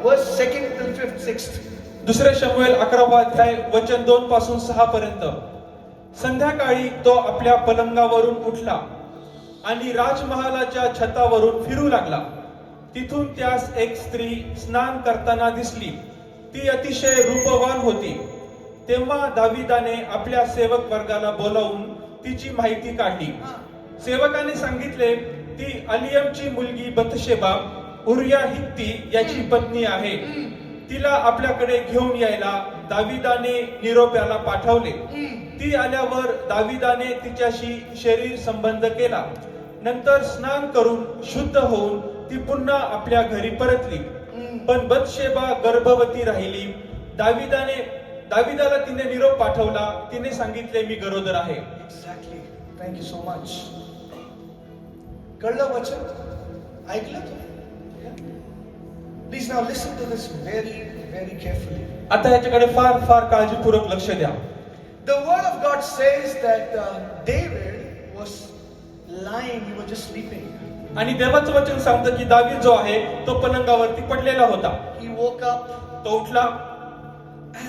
verse 2 till 5th, 6th. दुसरे शमूएल 11वा अध्याय वचन 2 पासून 6 पर्यंत. संध्याकाळी तो आपल्या पलंगावरून उठला आणि राजमहालाच्या छतावरून फिरू लागला. तिथून त्यास एक स्त्री स्नान करताना दिसली. ती अतिशय रूपवान होती. तेव्हा दाविदाने आपल्या सेवक वर्गाला बोलावून तिची माहिती काढली. सेवकाने सांगितले, ती अलियमची मुलगी बथशेबा उरिया हित्ती याची पत्नी आहे. तिला आपल्याकडे घेऊन यायला दाविदाने निरोप्याला पाठवले. ती आल्यावर दाविदाने तिच्याशी शरीर संबंध केला. नंतर स्नान करून शुद्ध होऊन ती पुन्हा आपल्या घरी परतली. पण बथशेबा गर्भवती राहिली. दाविदाला तिने निरोप पाठवला. तिने सांगितले, मी गरोदर आहे. Exactly. Thank you so much. कळलं वचन? ऐकलं तुम्ही? Please now listen to this very, very carefully. आता याच्याकडे फार फार काळजीपूर्वक लक्ष द्या. The word of God says that David was lying, he was just sleeping. आणि देवाचं वचन सांगतं की दावीद जो आहे तो पलंगावरती पडलेला होता. He woke up तो उठला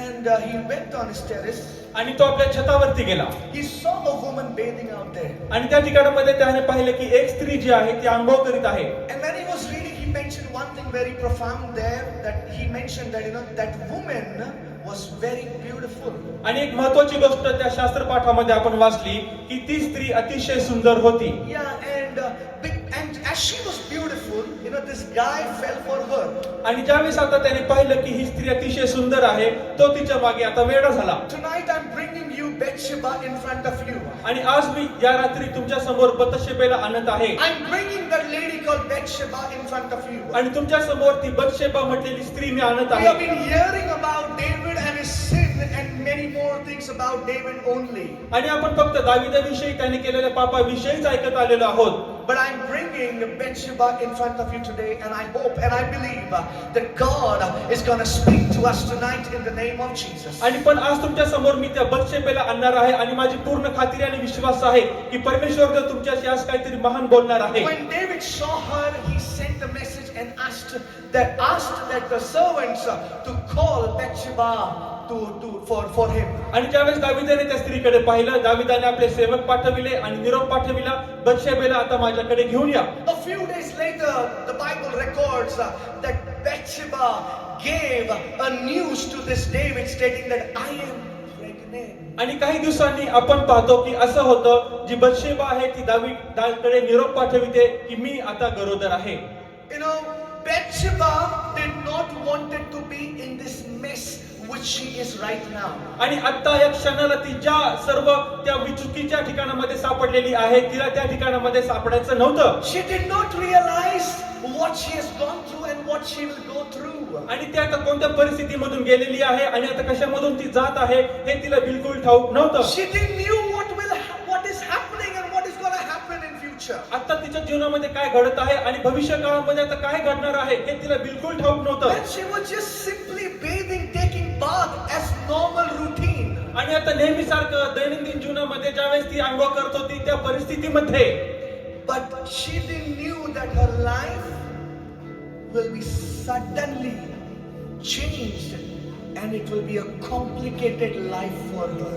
and he went on his terrace. आणि तो आपल्या छतावरती गेला. He saw a woman bathing out there. आणि त्या ठिकाणामध्ये त्याने पाहिलं की एक स्त्री जी आहे ती आंघोळ करीत आहे. And when he was reading, he mentioned one thing very profound there, that he mentioned that that woman was very beautiful. आणि एक महत्त्वाची गोष्ट त्या शास्त्र पाठामध्ये आपण वाचली की ती स्त्री अतिशय सुंदर होती. Yeah, and as she was beautiful, this guy fell for her. आणि ज्यावेळेस आता त्याने पाहिलं की ही स्त्री अतिशय सुंदर आहे, तो तिच्या मागे आता वेडा झाला. Tonight I'm bringing you Bathsheba in front of you. आणि आज मी या रात्री तुमच्या समोर बथशेबेला आणत आहे. I'm bringing that lady called Bathsheba in front of you. आणि तुमच्या समोर ती बथशेबा म्हटलेली स्त्री मी आणत We have आहे. been hearing about David and his sin and many more things about David only. आणि आपण फक्त दाविदाविषयी त्याने केलेल्या पापाविषयीच ऐकत आलेलो आहोत. But I'm bringing Bathsheba in front of you today, and I hope and I believe that God is going to speak to us tonight in the name of Jesus. आणि पण आज तुमच्या समोर मी त्या बथशेबेला आणणार आहे आणि माझी पूर्ण खात्री आणि विश्वास आहे की परमेश्वर जर तुमच्याशी आज काहीतरी महान बोलणार आहे. When David saw her, he sent a message and asked that the servants to call Bathsheba for him. आणि ज्यावेळेस दाविदाने त्या स्त्रीकडे पाहिलं, दाविदाने आपले सेवक पाठविले आणि निरोप पाठविला, बथशेबेला आता माझ्याकडे घेऊन या. A few days later, the Bible records that Bathsheba gave a news to this David stating that I am pregnant. आणि काही दिवसांनी आपण पाहतो की असं होतं, जी बथशेबा आहे ती दावीदकडे निरोप पाठविते की मी आता गरोदर आहे. Bathsheba did not wanted to be in this mess which she is right now. आणि आता या क्षणाला ती ज्या सर्व त्या विचुकीच्या ठिकाणामध्ये सापडलेली आहे, तिला त्या ठिकाणामध्ये सापडायचं नव्हतं. She did not realize what she has gone through and what she will go through. आणि ती आता कोणत्या परिस्थितीमधून गेलेली आहे आणि आता कशामधून ती जात आहे हे तिला बिलकुल ठाऊक नव्हतं. She didn't knew what is happening and what is going to happen in future. आता तिच्या जीवनामध्ये काय घडत आहे आणि भविष्य काळामध्ये आता काय घडणार आहे हे तिला बिलकुल ठाऊक नव्हतं. And she was just simply bathing, taking bath as normal routine. आणि आता नेहमीसारखं दैनंदिन जीवनामध्ये ज्यावेळेस ती आंघोळ करत होती त्या परिस्थितीमध्ये, but she didn't knew that her life will be suddenly changed and it will be a complicated life for her.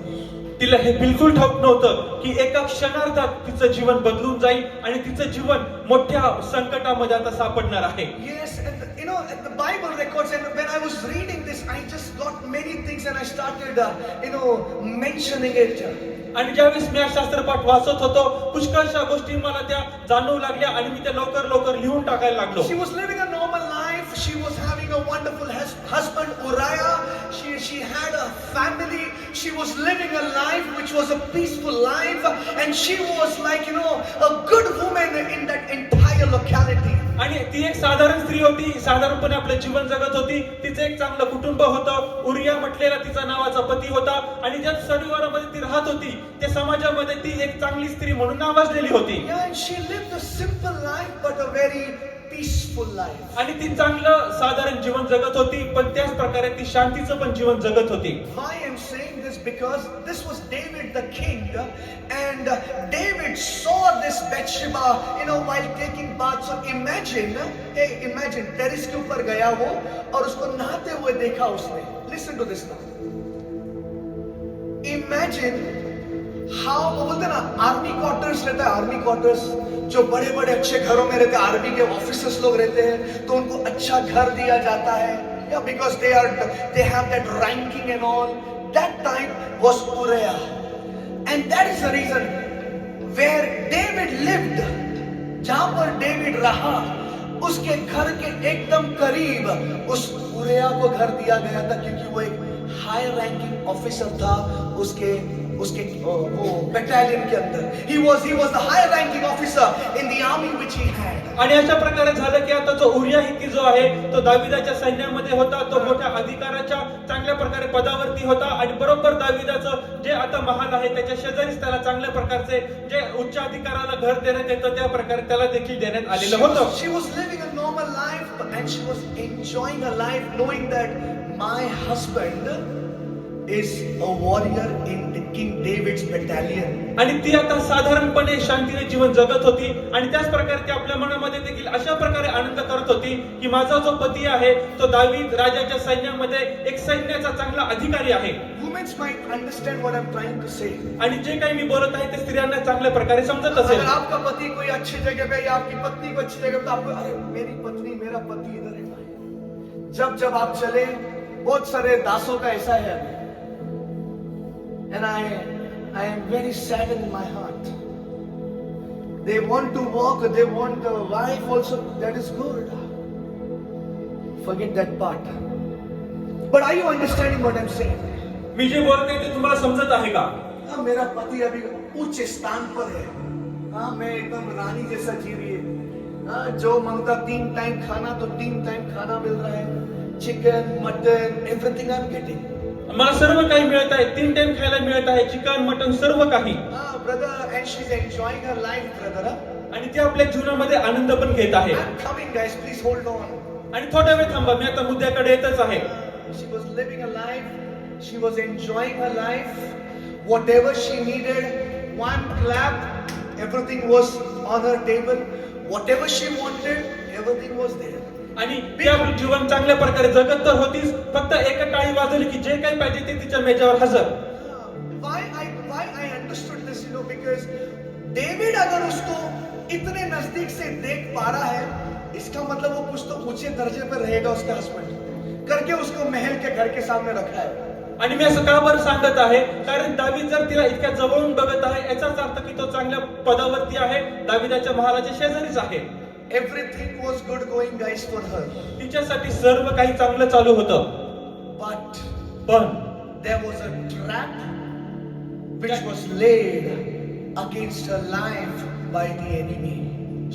तिला हे बिलकुल ठाऊक नव्हतं की एका क्षणार्धात तिचं जीवन बदलून जाईल आणि तिचं जीवन मोठ्या संकटामध्ये आता सापडणार आहे. Yes, and the Bible records, and when I was reading this, I just got many things and I started, mentioning it. आणि ज्यावेळेस मी हा शास्त्रपाठ वाचत होतो, पुष्कळशा गोष्टी मला त्या जाणवू लागल्या आणि मी त्या लवकर लिहून टाकायला लागलो. She was living a normal life. She was having a wonderful husband, Uriah. She had a family. She was living a life which was a peaceful life, and she was like, a good woman in that entire locality. आणि ती एक साधारण स्त्री होती, साधारणपणे आपले जीवन जगत होती. तिचं एक चांगलं कुटुंब होतं. उरिया म्हटलेला तिचा नावाचा पती होता आणि ज्या परिवारामध्ये ती राहत होती त्या समाजामध्ये ती एक चांगली स्त्री म्हणून नावाजलेली होती. Yeah, and she lived a simple life but a very peaceful life. आणि ती चांगलं साधारण जीवन जगत होती, पण त्याच प्रकारे ती शांतीचं पण जीवन जगत होती. Why I'm saying this? Because this was David the king, and David saw this Bathsheba, while taking bath. So imagine terrace के ऊपर गया वो और उसको नहाते हुए देखा उसने. Listen to this now. Imagine how, वो बोलते ना आर्मी क्वार्टर्स रहता है, आर्मी क्वार्टर्स जो बड़े बड़े अच्छे घरों में रहते हैं, आर्मी के ऑफिसर्स लोग रहते हैं, तो उनको अच्छा घर दिया जाता है, या because they have that ranking and all. That time was Uriah, and that is the reason where David lived. जहां पर डेविड रहा, उसके घर के एकदम करीब उस उरिया को घर दिया गया था, क्योंकि वो एक हाई रैंकिंग ऑफिसर था उसके वो बटालियन के अंदर. He was the high ranking officer in the army which he had. आणि अशा प्रकारे झालं की आता जो उरिया हित्ती जो आहे तो दाविदाच्या सैन्यामध्ये होता, तो मोठ्या अधिकाराच्या चांगल्या प्रकारे पदावरती होता. आणि बरोबर दाविदाचं जे आता महाल आहे त्याच्या शेजारीच त्याला चांगल्या प्रकारचे जे उच्च अधिकाराला घर देण्यात येतं त्या प्रकारे त्याला देखील देण्यात आलेलं होतं. She was living a normal life, and she was enjoying her life, knowing that my husband is a warrior in the King David's battalion. आणि ती आता साधारणपणे शांतीने जीवन जगत होती. आणि त्याच प्रकारे ती आपल्या मनामध्ये देखील अशा प्रकारे आनंद करत होती की माझा जो पती आहे तो दावीद राजाच्या सैन्यामध्ये एक सैन्याचा चांगला अधिकारी आहे. Women might understand what I'm trying to say. आणि जे काही मी बोलत आहे ते स्त्रियांना चांगल्या प्रकारे समजत असेल. अगर आपका पति कोई अच्छी जगह पे या आपकी पत्नी को अच्छी जगह पे, तो आपको अरे मेरी पत्नी मेरा पति इधर है. जब आप चले, बहुत सारे दासों का ऐसा है, and I am very saddened in my heart. They want to walk, they want a wife also, that is good. Forget that part. But are you understanding what I'm saying? मी जे बोलते ते तुम्हाला समजत आहे का? हाँ, मेरा पति अभी उच्च स्थान पर है. हाँ, मैं एकदम रानी जैसा जी रही है. हाँ, जो मांगता 3 टाइम खाना तो 3 टाइम खाना मिल रहा है. Chicken, mutton, everything I am getting. मला सर्व काही मिळत आहे, 3 टाइम खायला मिळत आहे, चिकन मटन सर्व काही. Brother, and she's enjoying her life, brother. आणि ती आपल्या जीवनामध्ये आनंद पण घेत आहे. I'm coming, guys. Please hold on. आणि थोड्या वेळ थांबा, मी आता मुद्द्याकडे येतच आहे. She was living her life. She was enjoying her life. Whatever she needed, one clap, everything was on her table. Whatever she wanted, everything was there. आणि ती आपलं जीवन चांगल्या प्रकारे जगत तर होतीच, फक्त एका टाळी वाजवली की जे काही पाहिजे ते तिच्या मेजावर हजर. Why I understood this, because David अगर उसको इतने नजदीक से देख पा रहा है, इसका मतलब वो कुछ तो ऊंचे दर्जे पर रहेगा उसका हस्बैंड, करके उसको महल के घर के सामने रखा है. आणि मी असं का बरं सांगत आहे, कारण दावीद जर तिला इतक्या जवळून बघत आहे याचाच अर्थ की तो चांगल्या पदावरती आहे, दाविदाच्या महालाच्या शेजारीच आहे. Everything was good going, guys, for her. तिच्यासाठी सर्व काही चांगलं चालू होतं. पण there was a trap which was laid against her life by the enemy.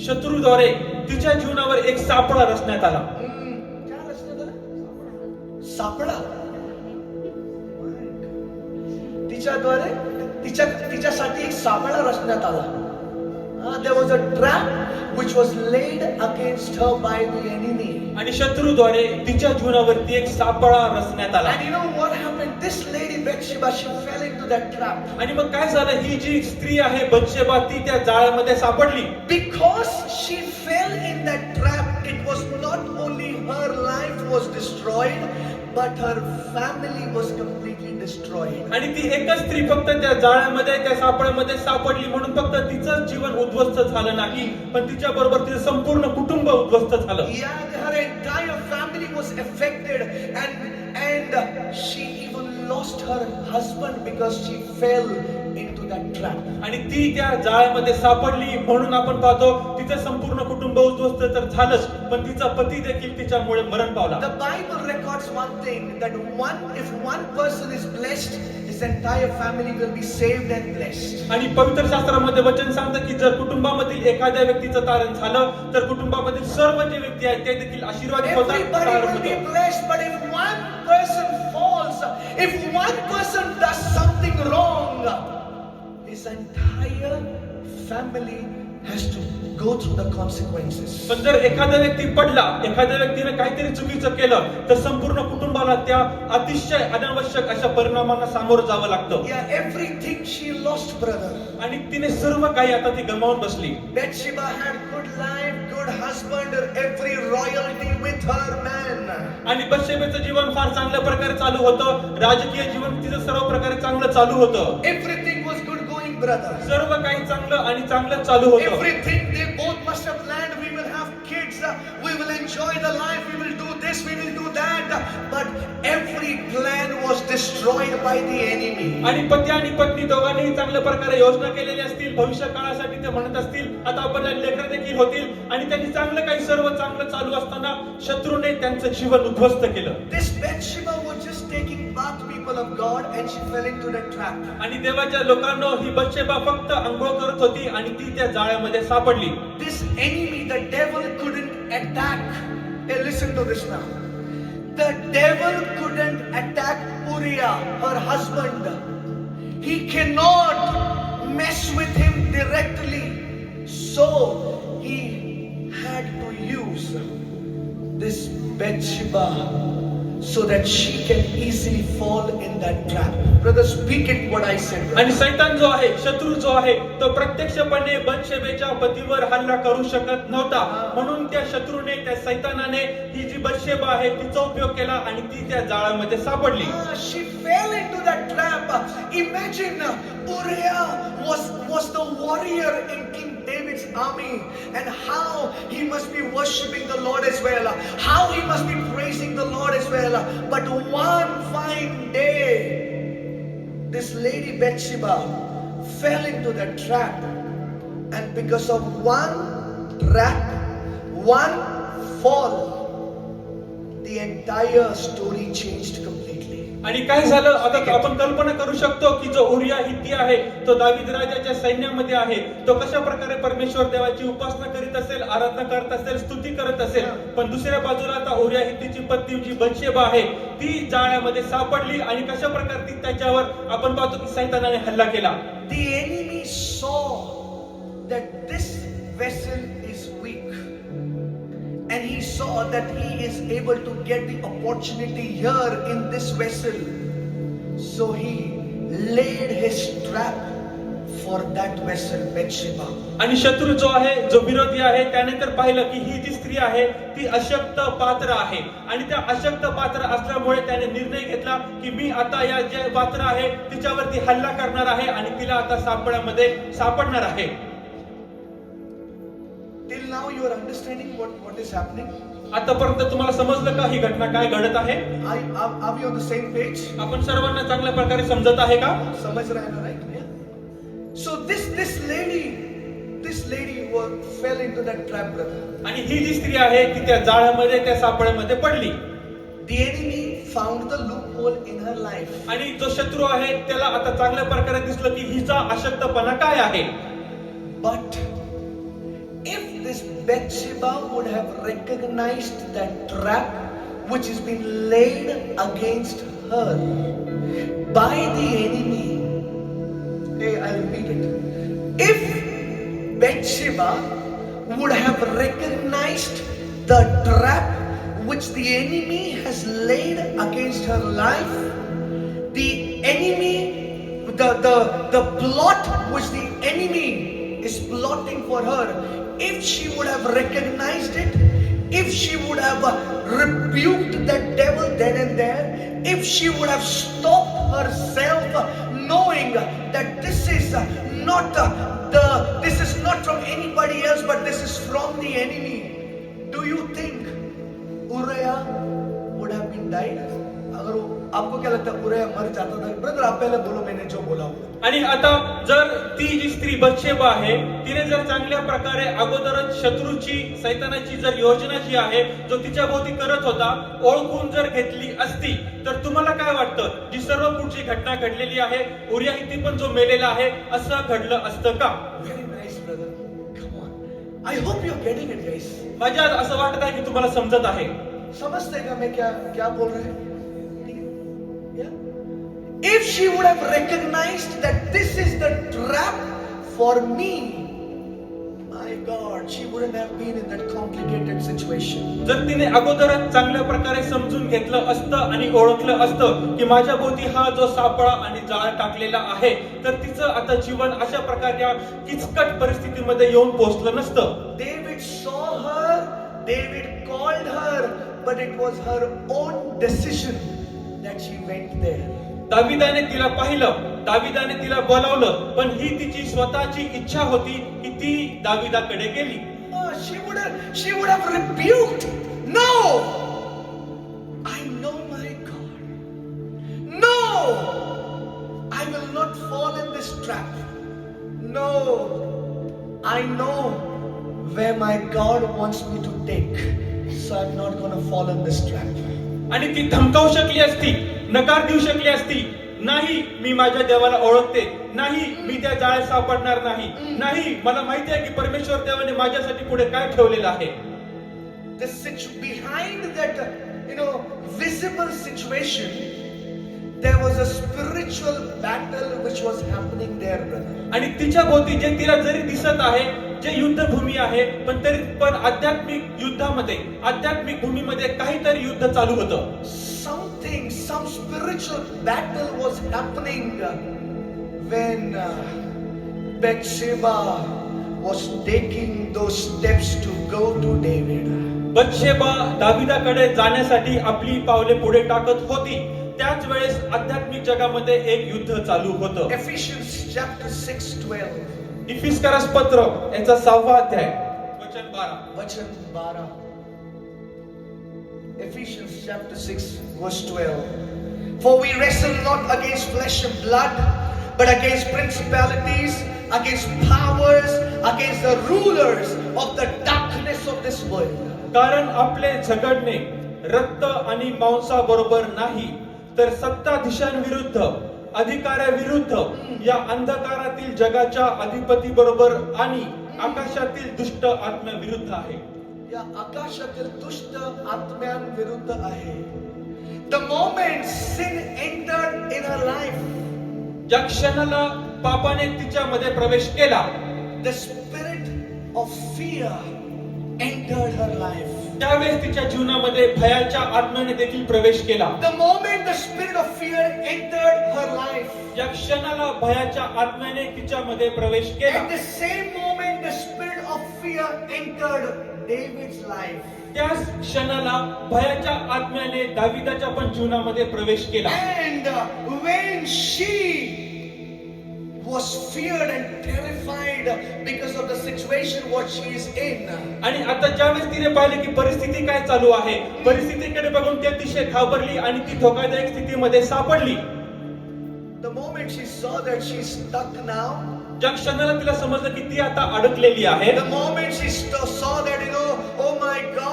शत्रूद्वारे तिच्या जीवनावर एक सापळा रचण्यात आला. क्या रचण्यात आला? सापळा. तिच्याद्वारे तिच्यासाठी एक सापळा रचण्यात आला. There was a trap which was laid against her by the enemy. आणि शत्रूद्वारे तिच्या जीवनावरती एक सापळा रचण्यात आला. And you know what happened? This lady Bathsheba, she fell into that trap. आणि मग काय झालं, ही जी स्त्री आहे बत्शेबा ती त्या जाळ्यामध्ये सापडली. Because she fell in that trap, it was not only her life was destroyed, but her family was completely destroyed. आणि ती एकच स्त्री फक्त त्या जाळ्यामध्ये त्या सापळ्यामध्ये सापडली म्हणून फक्त तिचं जीवन उद्ध्वस्त झालं नाही, पण तिच्या बरोबर तिचं संपूर्ण कुटुंब उद्ध्वस्त झालं. Yeah, her entire family was affected, and she even lost her husband because she fell into that trap. आणि ती त्या जाळ्यामध्ये सापडली म्हणून आपण पाहतो तिचं संपूर्ण कुटुंब उद्ध्वस्त तर झालंच, पण तिचा पती देखील तिच्यामुळे मरण पावला. The Bible records one thing, that if one person is blessed, his entire family will be saved and blessed. आणि पवित्र शास्त्रामध्ये वचन सांगतं की जर कुटुंबामधील एखाद्या व्यक्तीचं तारण झालं तर कुटुंबामधील सर्व जे व्यक्ती आहेत ते देखील आशीर्वादित होतात. Everybody will be blessed, but if one person falls, if one person does something wrong, his entire family has to go through the consequences. पण जर एखादा व्यक्ती पडला, एखाद्या व्यक्तीने काहीतरी चुकीचं केलं, तर संपूर्ण कुटुंबाला त्या अतिशय अनावश्यक अशा परिणामांना सामोरं जावं लागतं. Yeah, everything she lost, brother. आणि तिने सर्व काही आता ती गमावून बसली. Bathsheba had good life, good husband, every royalty with her man. आणि बत्शेबेचं जीवन फार चांगल्या प्रकारे चालू होतं. राजकीय जीवन तिचं सर्व प्रकारे चांगलं चालू होतं. Everything was good going, brother. सर्व काही चांगलं आणि चांगलं चालू होतं. Everything, they both must have planned, we will have kids, we will enjoy the life, we will do this, we will do that. But every plan was destroyed by the enemy. आणि पती आणि पत्नी दोघांनीही चांगल्या प्रकारे योजना केलेली असतील, भविष्य काळासाठी ते म्हणत असतील, आता आपल्याला लेकरं देखील होतील, आणि त्यांनी चांगलं काही सर्व चांगलं चालू असताना शत्रूने त्यांचं जीवन उद्ध्वस्त केलं. This Bathsheba was just taking bath, people of God, and she fell into that trap. आणि देवाच्या लोकांनो, ही बत्शेबा फक्त अंघोळ करत होती आणि ती त्या जाळ्यामध्ये सापडली. This enemy, the devil couldn't attack. Hey, listen to this now. The devil couldn't attack Uriah, her husband. He cannot mess with him directly. So he had to use this Bathsheba so that she can easily fall in that trap. Brother, speak it what I said. आणि सैतान जो आहे, शत्रू जो आहे, तो प्रत्यक्षपणे बत्शेबेच्या पतीवर हल्ला करू शकत नव्हता. म्हणून त्या शत्रूने, त्या सैतानाने ही जी बत्शेबा आहे तिचा उपयोग केला आणि ती त्या जाळ्यामध्ये सापडली. She fell into that trap. Imagine Uriah was the warrior in King David's army, and how he must be worshiping the Lord as well, how he must be praising the Lord as well. But one fine day, this lady Bathsheba fell into that trap, and because of one trap, one fall, the entire story changed completely. आणि काय झालं, आता आपण कल्पना करू शकतो की जो urea हित्ती आहे, तो दावीद राजाच्या सैन्यामध्ये आहे. तो कशा प्रकारे परमेश्वर देवाची उपासना करीत असेल, आराधना करत असेल, स्तुती करत असेल. पण दुसऱ्या बाजूला आता उरिया हित्तीची पत्नी जी बत्शेबा आहे, ती जाळ्यामध्ये सापडली. आणि कशा प्रकारे ती त्याच्यावर आपण पाहतो की सैतानाने हल्ला केला. The enemy saw that this vessel is weak, and he saw that he is able to get the opportunity here in this vessel. So he laid his trap for that vessel, Bathsheba. आणि शत्रू जो आहे, जो विरोधी आहे, त्याने तर पाहिलं की ही जी स्त्री आहे ती अशक्त पात्र आहे. आणि त्या अशक्त पात्र असल्यामुळे त्याने निर्णय घेतला की मी आता या जे पात्र आहे तिच्यावरती हल्ला करणार आहे आणि तिला आता सापड्यामध्ये सापडणार आहे. Till now you are understanding what is happening? आतापर्यंत तुम्हाला समजलं का ही घटना काय घडत आहे? Are we on the same page? आपण सर्वांना चांगल्या प्रकारे समजत आहे का? समझ रहे हैं ना, right? Yeah. So this lady fell into that trap, brother. आणि ही जी स्त्री आहे ती त्या जाळ्यामध्ये, त्या सापळ्यामध्ये पडली. The enemy found the loophole in her life. आणि जो शत्रू आहे त्याला आता चांगल्या प्रकारे दिसलं की हिचा अशक्तपणा काय आहे. But if this Bathsheba would have recognized that trap which has been laid against her by the enemy, hey, I'll repeat it. If Bathsheba would have recognized the trap which the enemy has laid against her life, the enemy, the plot which the enemy is plotting for her, if she would have recognized it, if she would have rebuked that devil then and there, if she would have stopped herself knowing that this is not from anybody else, but this is from the enemy, do you think Uriah would have been died? अगर आपको क्या लगता है urea मर जाता था? Brother, आप पहले बोलो, मैंने जो बोला वो. आणि आता जर ती जी स्त्री बत्शेबा आहे तिने जर चांगल्या प्रकारे अगोदरच शत्रूची, सैतानाची जर योजना जी आहे जो तिच्या भोवती करत होता ओळखून जर घेतली असती, तर तुम्हाला काय वाटतं जी सर्व पुढची घटना घडलेली आहे, उरिया हित्ती पण जो मेलेला आहे, असं घडलं असतं का? Very nice, brother. Come on. I hope you're getting it, guys. माझ्या असं वाटत आहे की तुम्हाला समजत आहे. समझते का मैं क्या बोल रहे हैं? Yeah. If she would have recognized that this is the trap for me, my my God, she wouldn't have been in that complicated situation. जर तिने अगोदरच चांगल्या प्रकारे समजून घेतलं असतं आणि ओळखलं असतं की माझ्या भोवती हा जो सापळा आणि जाळ टाकलेला आहे, तर तिचं आता जीवन अशा प्रकारच्या किचकट परिस्थितीमध्ये येऊन पोहोचलं नसतं. David saw her, David called her, but it was her own decision that she went there. दाविदाने तिला पाहिलं, दाविदाने तिला बोलावलं, पण ही तिची स्वतःची इच्छा होती की ती दाविदाकडे गेली. She would have rebuked. No! I know my God. No! I will not fall in this trap. No! I know where my God wants me to take. So I'm not going to fall in this trap. आणि ती धमकावू शकली असती, नकार देऊ शकली असती. नाही, मी माझ्या देवाला ओळखते. नाही, मी त्या जाळ्यात सापडणार नाही. नाही, मला माहिती आहे की परमेश्वर देवाने माझ्यासाठी पुढे काय ठेवलेलं आहे. Behind that, visible situation, there was a spiritual battle which was happening there, brother. आणि तिच्या भोवती जे तिला जरी दिसत आहे, जे युद्धभूमी आहे, पण तरी पण आध्यात्मिक युद्धामध्ये, आध्यात्मिक भूमीमध्ये काहीतरी युद्ध चालू होतं. Some spiritual battle was happening when Bathsheba was taking those steps to go to David. बत्शेबा दाविदाकडे जाण्यासाठी आपली पावले पुढे टाकत होती. त्याच वेळेस आध्यात्मिक जगामध्ये एक युद्ध चालू होतं. Ephesians chapter 6:12. इफिस्करास पत्र याचा 6वा अध्याय वचन 12. Ephesians chapter 6 verse 12. For we wrestle not against flesh and blood, but against principalities, against powers, against the rulers of the darkness of this world. कारण आपले झगडणे रक्त आणि मांसाबरोबर नाही, तर सत्ताधीशांविरुद्ध, अधिकाऱ्याविरुद्ध, या अंधकारातील जगाच्या अधिपती बरोबर आणि आकाशातील दुष्ट आत्म्याविरुद्ध आहे. या आकाशातील दुष्ट आत्म्यांविरुद्ध आहे. The moment sin entered in her life, ज्या क्षणाला पापाने तिच्यामध्ये प्रवेश केला, the spirit of fear entered her life. त्यावेळेस तिच्या जीवनामध्ये भयाच्या आत्म्याने देखील प्रवेश केला. The moment the spirit of fear entered her life, या क्षणाला भयाच्या आत्म्याने तिच्यामध्ये प्रवेश केला. at the same moment the spirit of fear entered David's life. त्याच क्षणाला भयाच्या आत्म्याने दाविदाच्या पण जीवनामध्ये प्रवेश केला. And when she was feared and terrified because of the situation what she is in. आणि आता ज्यावेळेस तिने पाहिले की परिस्थिती काय चालू आहे, परिस्थितीकडे बघून ती अतिशय घाबरली आणि ती धोकादायक स्थितीमध्ये सापडली. The moment she saw that she's stuck now, ज्या क्षणाला तिला समजलं की ती आता अडकलेली आहे, the moment she saw that, oh my God,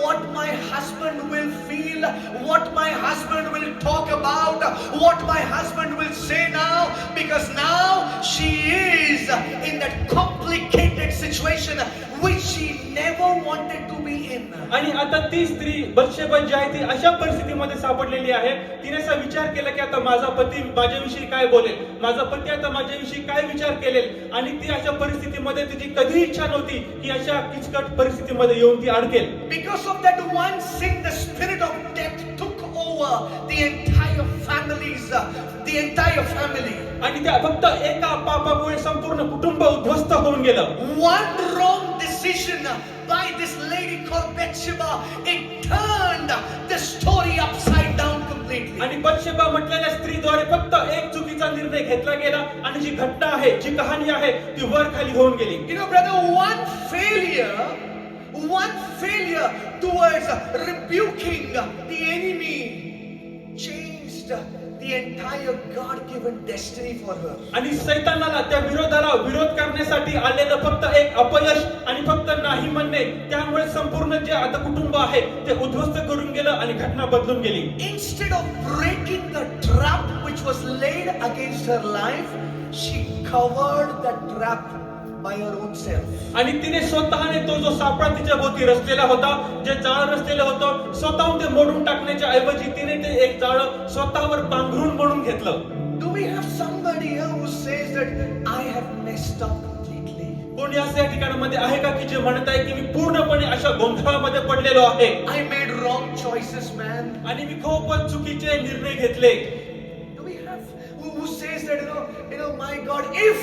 what my husband will feel, what my husband will talk about, what my husband will say now, because now she is in that complicated situation which she never wanted to be in. आणि आता ती स्त्री बत्शेबा जी आहे ती अशा परिस्थितीमध्ये सापडलेली आहे. तिने असा विचार केला की आता माझा पती माझ्याविषयी काय बोलेल, माझा पती आता माझ्याविषयी काय विचार करेल. आणि ती अशा परिस्थितीमध्ये तिची कधी इच्छा नव्हती की अशा किचकट परिस्थितीमध्ये येऊन ती अडकेल. Because of that one sin, the spirit of death took over the entire family. आणि त्या फक्त एका पापामुळे संपूर्ण कुटुंब उद्ध्वस्त होऊन गेलं. One wrong decision by this lady called Bathsheba, it turned the story upside down completely. आणि बत्शेबा म्हटलेल्या स्त्रीद्वारे फक्त एक चुकीचा निर्णय घेतला गेला आणि जी घटना आहे, जी कहाणी आहे, ती वर खाली होऊन गेली. Brother, one failure towards rebuking the enemy changed the entire God-given destiny for her. आणि सैतानाला त्या विरोधाला विरोध करण्यासाठी आलेलं फक्त एक अपयश आणि फक्त नाही म्हणणे, त्यामुळे संपूर्ण जे आता कुटुंब आहे ते उद्ध्वस्त करून गेलं आणि घटना बदलून गेली. Instead of breaking the trap which was laid against her life, she covered the trap by her own self. आणि तिने स्वतःने तो जो सापळा तिच्या भोवती रचलेला होता, जे जाळ रचलेलं होतं, स्वतःहून ते मोडून टाकण्याच्या ऐवजी तिने ते एक जाळ स्वतःवर पांघरून मोडून घेतलं. Do we have somebody here who says that I have messed up completely? कोणी असं या ठिकाणामध्ये आहे का की जे म्हणत आहे की मी पूर्णपणे अशा गोंधळामध्ये पडलेलो आहे I made wrong choices, man. आणि मी खूपच चुकीचे निर्णय घेतले. Do we have who says that my God, if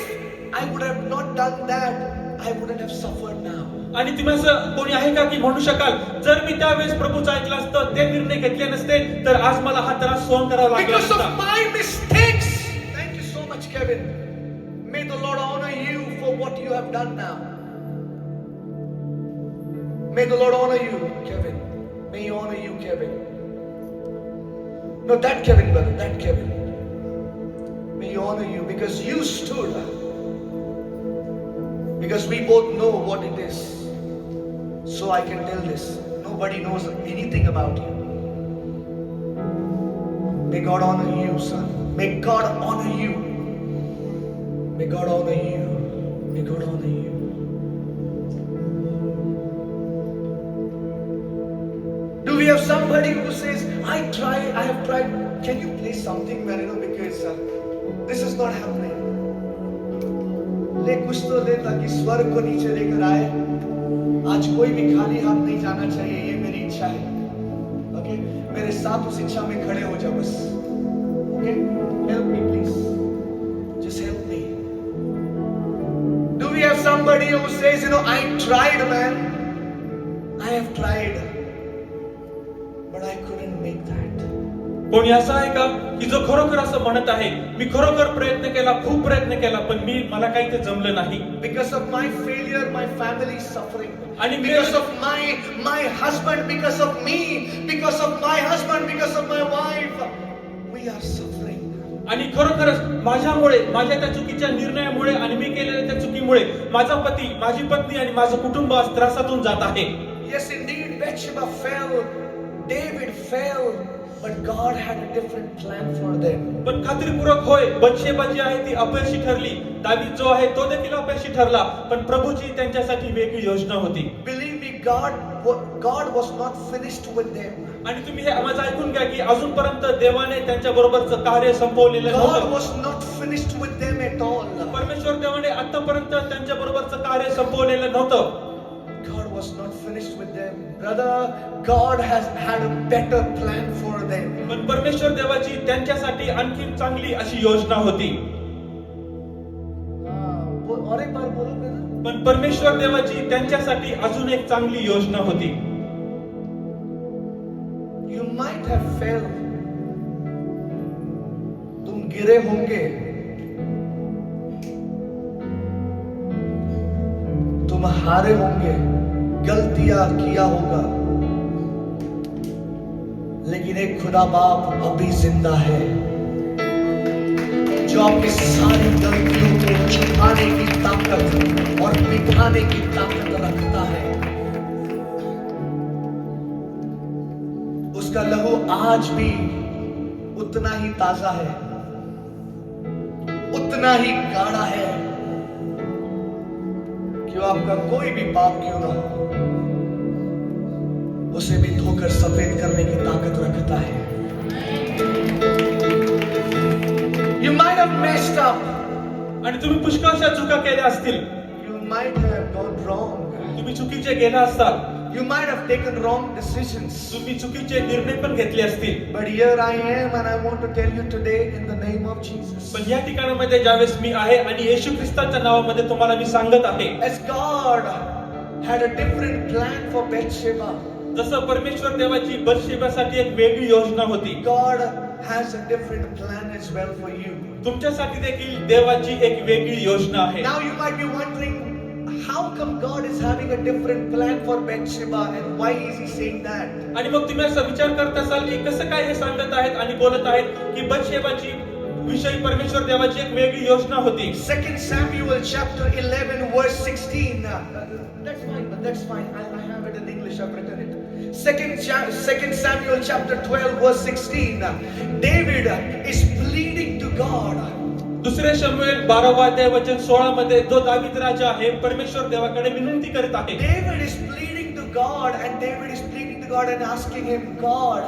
I would have not done that, I wouldn't have suffered now. आणि तुम्ही असं कोणी आहे का की म्हणू शकाल जर मी त्यावेळेस प्रभूचं ऐकलं असतं ते निर्णय घेतले नसते तर आज मला हा त्रास सहन करावा लागला Because of असता. my mistakes. Thank you so much, Kevin. May the Lord honor you for what you have done now. May the Lord honor you, Kevin. May He honor you, Kevin. No, that Kevin, brother, that Kevin. May He honor you because you stood. Because we both know what it is. So I can tell this. Nobody knows anything about you. May God honor you, son. May God honor you. May God honor you. May God honor you. Do we have somebody who says, I have tried. Can you play something, man? Because this is not happening. ले कुछ तो ले ताकि स्वर्ग को नीचे लेकर आए. आज कोई भी खाली हाथ नहीं जाना चाहिए, ये मेरी इच्छा है. ओके, मेरे साथ उस इच्छा में खड़े हो जाओ बस. Okay, help me please. Just help me. Do we have somebody who says I tried, man. I have tried, but I couldn't make that. कोणी असं आहे का की जो खरोखर असं म्हणत आहे मी खरोखर प्रयत्न केला खूप प्रयत्न केला पण मला काही ते जमलं नाही. Because of my failure, my family is suffering. And because of my husband, because of me, because of my husband, because of my wife, we are suffering. आणि खरोखरच माझ्यामुळे माझ्या त्या चुकीच्या निर्णयामुळे आणि मी केलेल्या त्या चुकीमुळे माझा पती माझी पत्नी आणि माझं कुटुंब आज त्रासातून जात आहे. Yes, indeed, Bathsheba fell, David fell, but God had a different plan for them. पण खात्रीपूर्वक होय बतशेबा जी आहे ती अपयशी ठरली. दावीद जो आहे तो देखील अपयशी ठरला पण प्रभूची त्यांच्यासाठी वेगळी योजना होती. Believe me, God was not finished with them. आणि तुम्ही हे माझं ऐकून घ्या की अजूनपर्यंत देवाने त्यांच्या बरोबरचं कार्य संपवलेलं God नव्हतं. was not finished with them at all. परमेश्वर देवाने आतापर्यंत त्यांच्या बरोबरचं कार्य संपवलेलं नव्हतं. God was not finished with them. Brother, God has had a better plan for them. पण परमेश्वर देवाची त्यांच्यासाठी आणखी चांगली अशी योजना होती. और एक बार बोलो brother. पण परमेश्वर देवाची त्यांच्यासाठी अजून एक चांगली योजना होती. You might have failed. तुम गिरे होंगे. तुम हारे होंगे. गलतियां किया होगा. लेकिन एक खुदा बाप अभी जिंदा है जो आपकी सारी गलतियों को छुपाने की ताकत और मिटाने की ताकत रखता है. उसका लहू आज भी उतना ही ताजा है, उतना ही गाढ़ा है कि वो आपका कोई भी पाप क्यों ना हो उसे भी धोकर सफेद करने की ताकत रखता है. You might have messed up. आणि तुम्ही पुष्कळशा चुका केल्या असतील. You might have gone wrong. तुम्ही चुकीचे गेला असाल. You might have taken wrong decisions. तुम्ही चुकीचे निर्णय पण घेतले असतील. But here I am and I want to tell you today in the name of Jesus. पण या ठिकाणामध्ये ज्यावेळेस मी आहे आणि येशू ख्रिस्ताच्या नावामध्ये तुम्हाला मी सांगत आहे. As God had a different plan for Bathsheba. जसं परमेश्वर देवाची बतशेबासाठी एक वेगळी योजना होती. God has a different plan as well for you. तुमच्यासाठी देखील देवाची एक वेगळी योजना आहे. Now you might be wondering, how come God is having a different plan for Bathsheba and why is he saying that? आणि मग तुम्ही असा विचार करत असाल की कसं काय हे सांगत आहेत आणि बोलत आहेत की बतशेबाची विषयी परमेश्वर देवाची एक वेगळी योजना होती. 2 Samuel chapter 11 verse 16. That's fine. I have it in English. I've written it. 2 Samuel chapter 12 verse 16. David is pleading to God. दुसरे शमूएल 12 अध्याय वचन 16 मध्ये जो दावीद राजा आहे परमेश्वर देवाकडे विनंती करत आहे. David is pleading to God and David is pleading to God and asking him, God,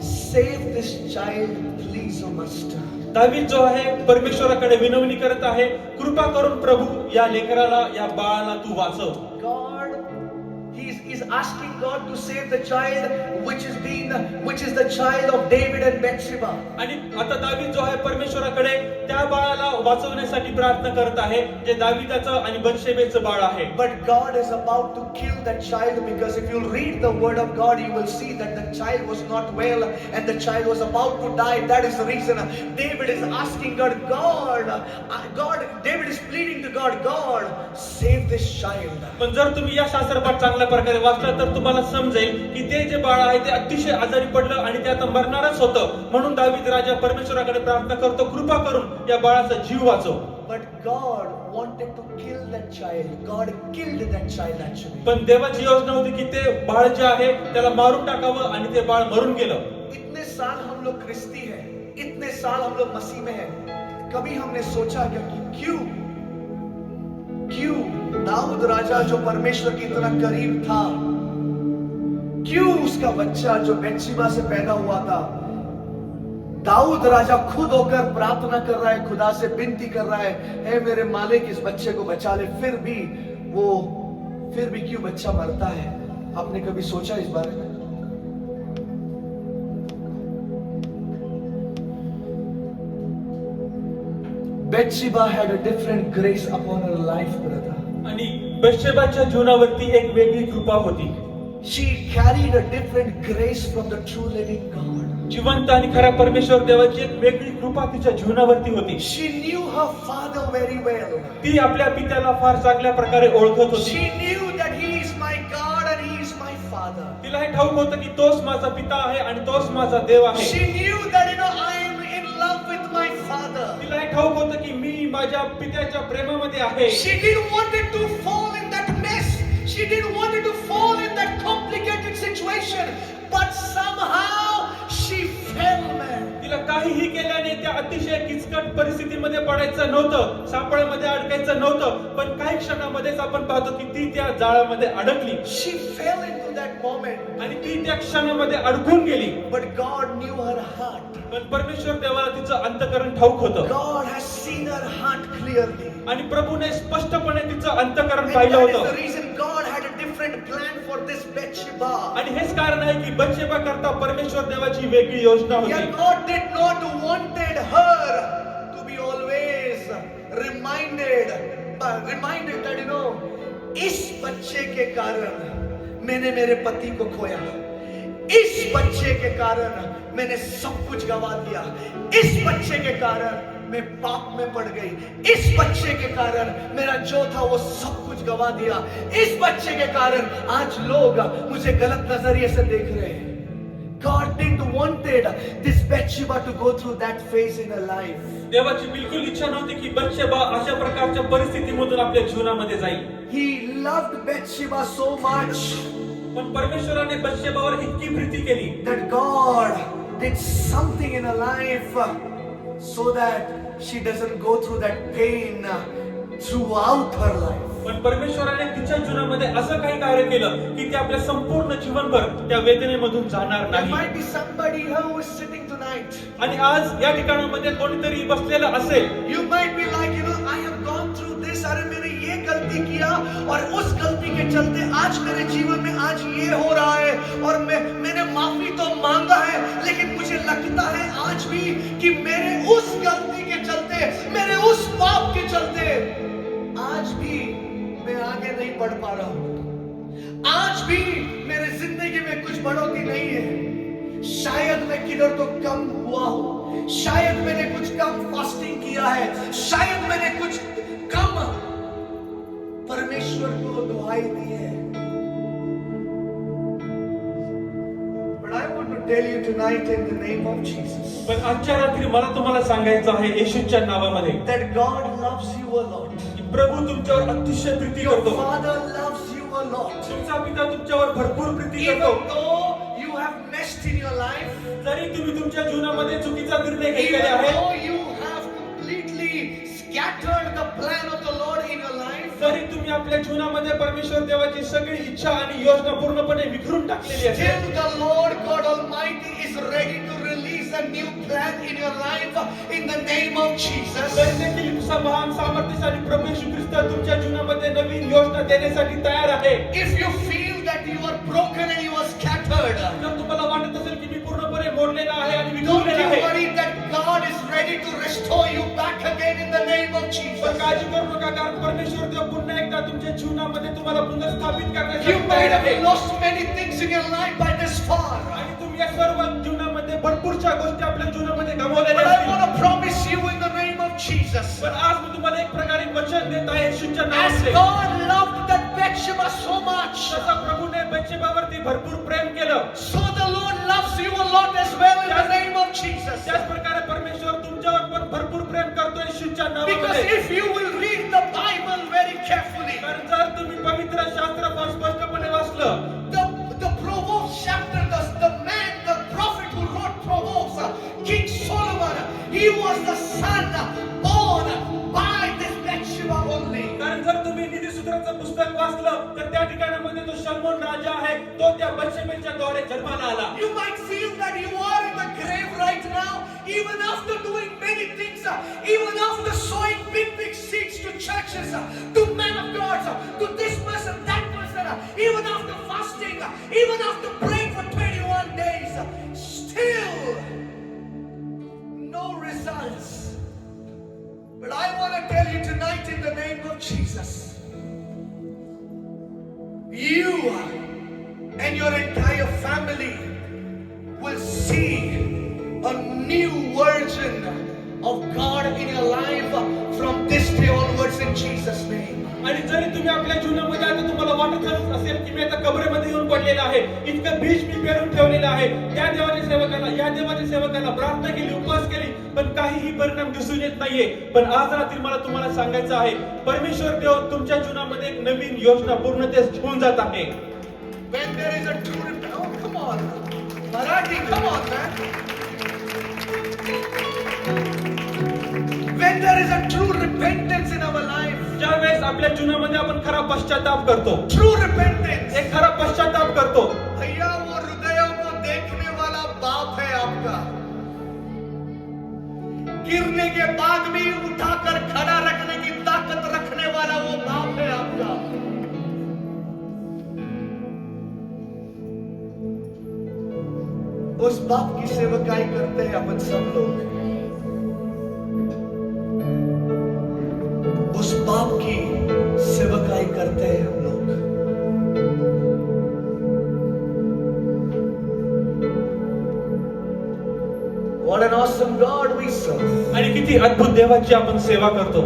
save this child please, O master. David जो आहे परमेश्वराकडे विनवणी करत आहे, कृपा करून प्रभू या लेकराला, या बाळाला तू वाचव. God, he's asking God to save the child which is the child of David and Bathsheba. आणि आता दावीद जो आहे परमेश्वराकडे त्या बाळाला वाचवण्यासाठी प्रार्थना करत आहे, जे दावीदाचं आणि बत्शेबेचं बाळ आहे. But God is about to kill that child, because if you read the word of God, you will see that the child was not well and the child was about to die. That is the reason David is asking God, David is pleading to God, God, save this child. पण जर तुम्ही या शास्त्रपाठ चांगल्या प्रकारे वाचला तर तुम्हाला समजेल की ते जे बाळ आहे ते अतिशय आजारी पडलं आणि ते आता मरणारच होतं. म्हणून दावीद राजा परमेश्वराकडे प्रार्थना करतो, कृपा करून या बाळाचा जीव वाचव. But God wanted to kill that child. God killed that child actually. पण देवाची योजना होती की ते बाळ जे आहे त्याला मारून टाकावं आणि ते बाळ मरून गेलं. इतने साल हम लोग ख्रिस्ती हैं, इतने साल हम लोग मसीह में हैं, कभी हमने सोचा क्या कि क्यों दाऊद राजा जो परमेश्वर के इतना करीब था, क्यों उसका बच्चा जो बेतशेबा से पैदा हुआ था, दाऊद राजा खुद होकर प्रार्थना कर रहा है, खुदा से विनती कर रहा है, हे मेरे मालिक इस बच्चे को बचा ले, फिर भी क्यों बच्चा मरता है? आपने कभी सोचा इस बारे में? Bathsheba had a different grace upon her life, brother. आणि बत्शेबाच्या जीवनावरती एक वेगळी कृपा होती. She carried a different grace from the true living God. जिवंत आणि खऱ्या परमेश्वर देवाची एक वेगळी कृपा तिच्या जीवनावरती होती. She knew her father very well. ती आपल्या पित्याला फार चांगल्या प्रकारे ओळखत होती. She knew that he is my God and he is my father. तिला हे ठाऊक होतं की तोच माझा पिता आहे आणि तोच माझा देव आहे. She knew that I am in love with my father. तिला हे ठाऊक होतं की मी माझ्या पित्याच्या प्रेमामध्ये आहे. She didn't want it to fall in that mess. She didn't want it to fall in that complicated situation. But somehow she fell, man. तिला काहीही केल्याने त्या अतिशय किचकट परिस्थितीमध्ये पडायचं नव्हतं, सापळ्यामध्ये अडकायचं नव्हतं. पण काही क्षणामध्येच आपण पाहतो की ती त्या जाळ्यामध्ये अडकली. She fell into that moment. आणि ती त्या क्षणामध्ये अडकून गेली. But God knew her heart. पण परमेश्वर देवाला तिचं अंतःकरण ठाऊक होतं. God has seen her heart clearly. आणि प्रभूने स्पष्टपणे तिचं अंतःकरण And पाहिलं that is होतं. the reason God had a different plan for this Bathsheba. आणि हेच कारण आहे की बत्शेबा करता परमेश्वर देवाची वेगळी योजना होती. Yet God did not wanted her to be always reminded that इस बच्चे के कारण मैंने मेरे पति को खोया, इस बच्चे के कारण मैंने सब कुछ गवा दिया, इस बच्चे के कारण मैं पाप में पड़ गई, इस बच्चे के कारण मेरा जो था वो सब कुछ गवा दिया, इस बच्चे के कारण आज लोग मुझे गलत नजरिए से देख रहे हैं. God didn't wanted this Bathsheba to go through that phase in her life. देवाची बिलकुल इच्छा नव्हती की बत्शेबा अशा प्रकारच्या परिस्थितीमधून आपल्या जीवनामध्ये जाईल. He loved Bathsheba so much पण परमेश्वराने बत्शेबावर इतकी प्रीती केली that God did something in her life so that she doesn't go through that pain throughout her life. पण परमेश्वराने तिच्या जीवनामध्ये असं काही कार्य केलं की ते आपल्या संपूर्ण जीवनभर त्या वेदनेमधून जाणार There नाही. might be somebody here who is sitting tonight. आणि आज या ठिकाणामध्ये कोणीतरी बसलेलं असेल. You might be like, I have gone through this. अरे मैंने ये गलती किया और उस गलती के चलते आज मेरे जीवन में आज ये हो रहा है और मैंने माफी तो मांगा है, लेकिन मुझे लगता है आज भी कि मेरे उस गलती के चलते, मेरे उस पाप के चलते आज भी मैं आगे नहीं बढ़ पा रहा हूं, आज भी मेरे जिंदगी में कुछ बढ़ोतरी नहीं है. शायद मैं किधर तो कम हुआ हूं, शायद मैंने कुछ कम फास्टिंग किया है, शायद मैंने कुछ कम परमेश्वर को दुहाई दी है. But I want to tell you tonight in the name of Jesus पण आजच्या रात्री मला तुम्हाला सांगायचं आहे येशूच्या नावामध्ये that God loves you a lot. की प्रभू तुमच्यावर अतिशय प्रीती Your करतो. Father loves you a lot. तुमचा पिता तुमच्यावर भरपूर प्रीती Even करतो. though you have messed in your life, जरी तुम्ही तुमच्या जीवनामध्ये चुकीचा निर्णय घेतलेले even आहे, though you have completely scattered the plan of the Lord in your life, जरी तुम्ही आपल्या जीवनामध्ये परमेश्वर देवाची सगळी इच्छा आणि योजना पूर्णपणे विखरून टाकलेली आहे, still the Lord God Almighty is ready to release a new plan in your life in the name of Jesus. तरी देखील तुझा महान सामर्थ्यशाली प्रभू येशू ख्रिस्त तुमच्या जीवनामध्ये नवीन योजना देण्यासाठी तयार आहे. If you feel that you are broken and you are scattered, जर तुम्हाला वाटत असेल की मी पूर्णपणे मोडलेला आहे आणि don't विखुरलेला you आहे, worry that God is ready to restore you back again in the name of पण Jesus. काळजी करू नका, कारण परमेश्वर देव पुन्हा एकदा तुमच्या जीवनामध्ये तुम्हाला पुनर्स्थापित You करण्यासाठी might तयार have आहे. lost many things in your life by this far, आणि तुम्ही या सर्व जीवनामध्ये भरपूरशा गोष्टी आपल्या जीवनामध्ये but गमावलेल्या I असतील. want to promise you in the name of Jesus. पण आज मी तुम्हाला एक प्रकारे वचन देत आहे येशूच्या As नावामध्ये. God loved that Bathsheba so much, जसं प्रभूने बत्शेबावरती भरपूर प्रेम केलं, so the Lord loves you a lot as well in the name of Jesus. त्याच प्रकारे परमेश्वर तुमच्यावर पण भरपूर प्रेम करतो येशूच्या Because नावामध्ये. if you will read the Bible very carefully, कारण जर तुम्ही पवित्र शास्त्र स्पष्टपणे वाचलं, the Proverbs chapter, the man, the prophet who wrote Proverbs, King Solomon, he was the son born by this Bathsheba only. कारण जर तुम्ही नीतिसूत्राचं पुस्तक वाचलं तर त्या ठिकाणामध्ये तो शलोमोन राजा आहे, तो त्या बत्शेबेच्या द्वारे जन्माला आला. You might feel that you are in the grave right now, even after doing many things, even after sowing big seeds to churches, to men of God, to this person, that person, even after fasting, even after praying for 21 days, still no results. But I want to tell you tonight in the name of Jesus, you and your entire family will see a new version of God in your life from this day onwards in Jesus' name. आणि जरी तुम्ही आपल्या जीवनामध्ये आता तुम्हाला वाटत असेल की मी आता कबरेमध्ये येऊन पडलेला आहे, इतकं बीज मी पेरून ठेवलेलं आहे, या देवाच्या सेवकाला प्रार्थना केली, उपवास केली, पण काहीही परिणाम दिसून येत नाहीये. पण आज रात्री मला तुम्हाला सांगायचं आहे, परमेश्वर देव तुमच्या जीवनामध्ये एक नवीन योजना पूर्णतेस घेऊन जात आहे. When there is a true oh come on Marathi, come on man. When there is a true repentance in our life, ज्यावेळेस आपल्या जीवनामध्ये आपण खरा पश्चाताप करतो, true repentance, एक खरा पश्चाताप करतो, भैया वो हृदयों को देखने वाला बाप है आपका. गिरने के बाद भी उठाकर खड़ा रखने की ताकत रखने वाला वो बाप है आपका. उस बाप की सेवकाई करते हैं अपन सब लोग. उस बाप की सेवकाई करते हैं हम लोग. What an awesome God we serve. आणि किती अद्भुत देवाची आपण सेवा करतो.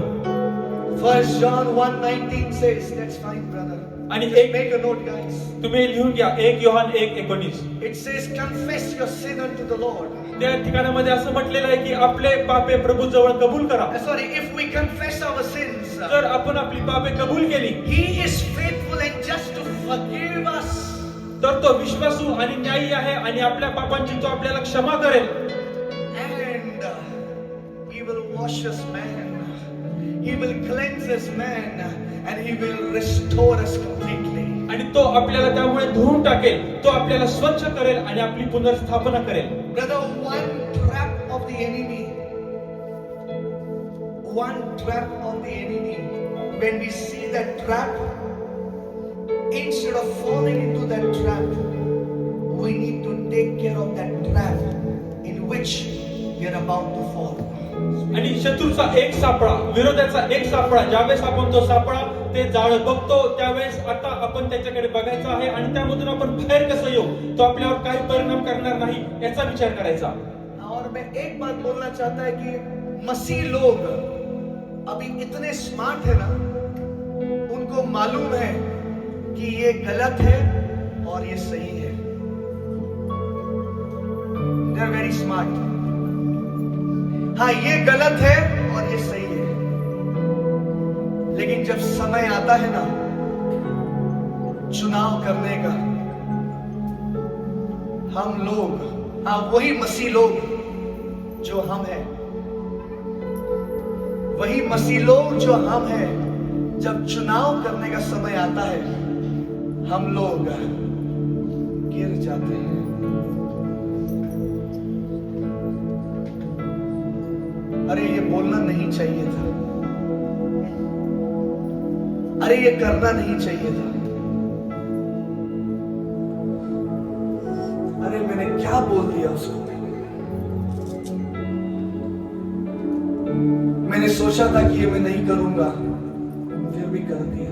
1 John 1:19 says, that's fine brother. आणि Just एक make a note guys. तुम्ही लिहून घ्या, 1 Yohan 1:19. It says confess your sin unto the Lord. त्या ठिकाणामध्ये असं म्हटलेलं आहे की आपले पापे प्रभू जवळ कबूल करा. Sorry, if we confess our sins, जर आपण आपली पापे कबूल केली He is faithful and just to forgive us. तर तो विश्वासू आणि न्यायी आहे आणि आपल्या पापांची तो आपल्याला क्षमा करेल. And He will wash us man. He will cleanse us man. And He will restore us completely. आणि तो आपल्याला त्यामुळे धुवून टाकेल, तो आपल्याला स्वच्छ करेल आणि आपली पुनर्स्थापना करेल. Brother, one trap of the enemy, when we see that trap, instead of falling into that trap, we need to take care of that trap in which we are about to fall. आणि शत्रूचा एक सापळा, विरोधाचा एक सापळा, ज्यावेळेस आपण तो सापळा ते जाळ बघतो त्यावेळेस आता आपण त्याच्याकडे बघायचं आहे आणि त्यामधून आपण बाहेर कसं येऊ, तो आपल्यावर काही परिणाम करणार नाही याचा विचार करायचा. और मैं एक बात बोलना चाहता है कि मसीह लोग अभी इतने स्मार्ट है ना, उनको मालूम है कि ये गलत है और ये सही है. They are very smart. हाँ, ये गलत है और ये सही है, लेकिन जब समय आता है ना चुनाव करने का, हम लोग, हाँ वही मसीह लोग जो हम हैं, वही मसीह लोग जो हम हैं, जब चुनाव करने का समय आता है हम लोग गिर जाते हैं. ये करना नहीं चाहिए था। अरे मैंने क्या बोल दिया उसको। मैंने सोचा था कि ये मैं नहीं करूंगा, फिर भी कर दिया।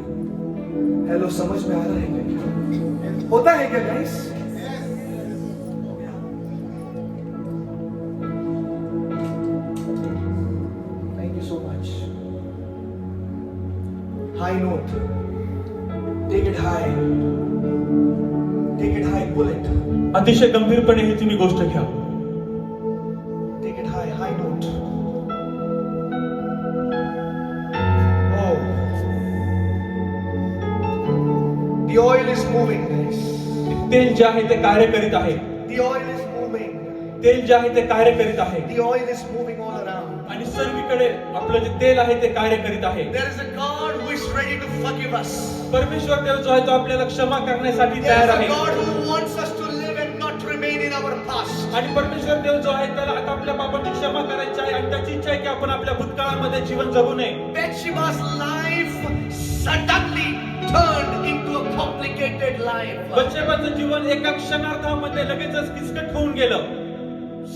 हेलो, समझ में आ रहा है क्या? होता है क्या guys? Thank you so much. High note, take it high, take it high, pull it, अतिशय गंभीरपणे ही तुम्ही गोष्ट घ्या. Take it high, high note. Oh, the oil is moving, guys. तेल जे आहे ते कार्य करीत आहे. The oil is moving. तेल जे आहे ते कार्य करीत आहे. The oil is moving all around. आणि सर्वीकडे आपलं जे तेल आहे ते कार्य करीत आहे. There is a God who is ready to forgive us. परमेश्वर देव जो आहे तो आपल्याला क्षमा करण्यासाठी There तयार is a आहे. God who wants us to live and not remain in our past. आणि परमेश्वर देव जो आहे त्याला आता आपल्या पापाची क्षमा करायची आहे आणि त्याची इच्छा आहे की आपण आपल्या भूतकाळामध्ये जीवन जगू नये. Bathsheba's life suddenly turned into a complicated life. बत्शेबाचं जीवन एका क्षणार्धामध्ये लगेचच किचकट होऊन गेलं.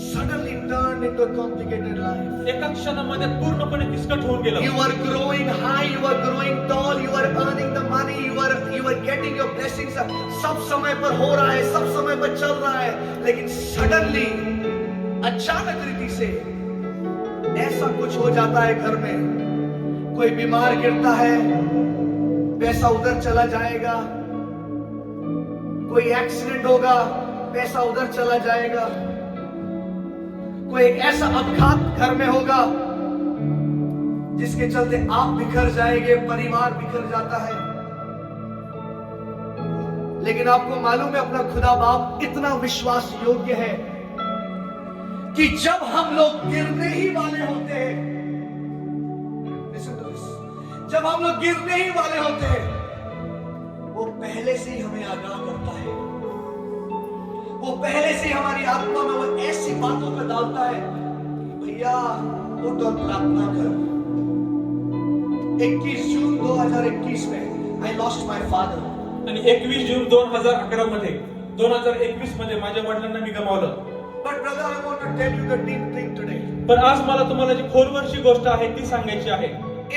Suddenly turned into a complicated life. एका क्षणामध्ये पूर्णपणे किचकट होऊन गेलं. You are growing high, you are growing tall, you are earning the money, you are getting your blessings. सब समय पर हो रहा है, सब समय पर चल रहा है, लेकिन suddenly अचानक रीति से ऐसा कुछ हो जाता है घर में. कोई बीमार गिरता है, पैसा उधर चला जाएगा. कोई एक्सीडेंट होगा, पैसा उधर चला जाएगा. कोई एक ऐसा अपघात घर में होगा जिसके चलते आप बिखर जाएंगे, परिवार बिखर जाता है. लेकिन आपको मालूम है अपना खुदा बाप इतना विश्वास योग्य है कि जब हम लोग गिरने ही वाले होते हैं, listen to this, जब हम लोग गिरने ही वाले होते हैं, वो पहले से ही हमें आगाह करता है. वो पहले से हमारी आत्मा में वो ऐसी बातों पे डालता है, भैया उठ और प्रार्थना कर. 21 जून 2021 में आई लॉस्ट माय फादर. आणि 21 जून 2011 मध्ये 2021 मध्ये माझ्या वडिलांना मी गमावलं. But brother, I want to tell you the deep thing today. पण आज मला तुम्हाला जी खोलवरची गोष्ट आहे ती सांगायची आहे.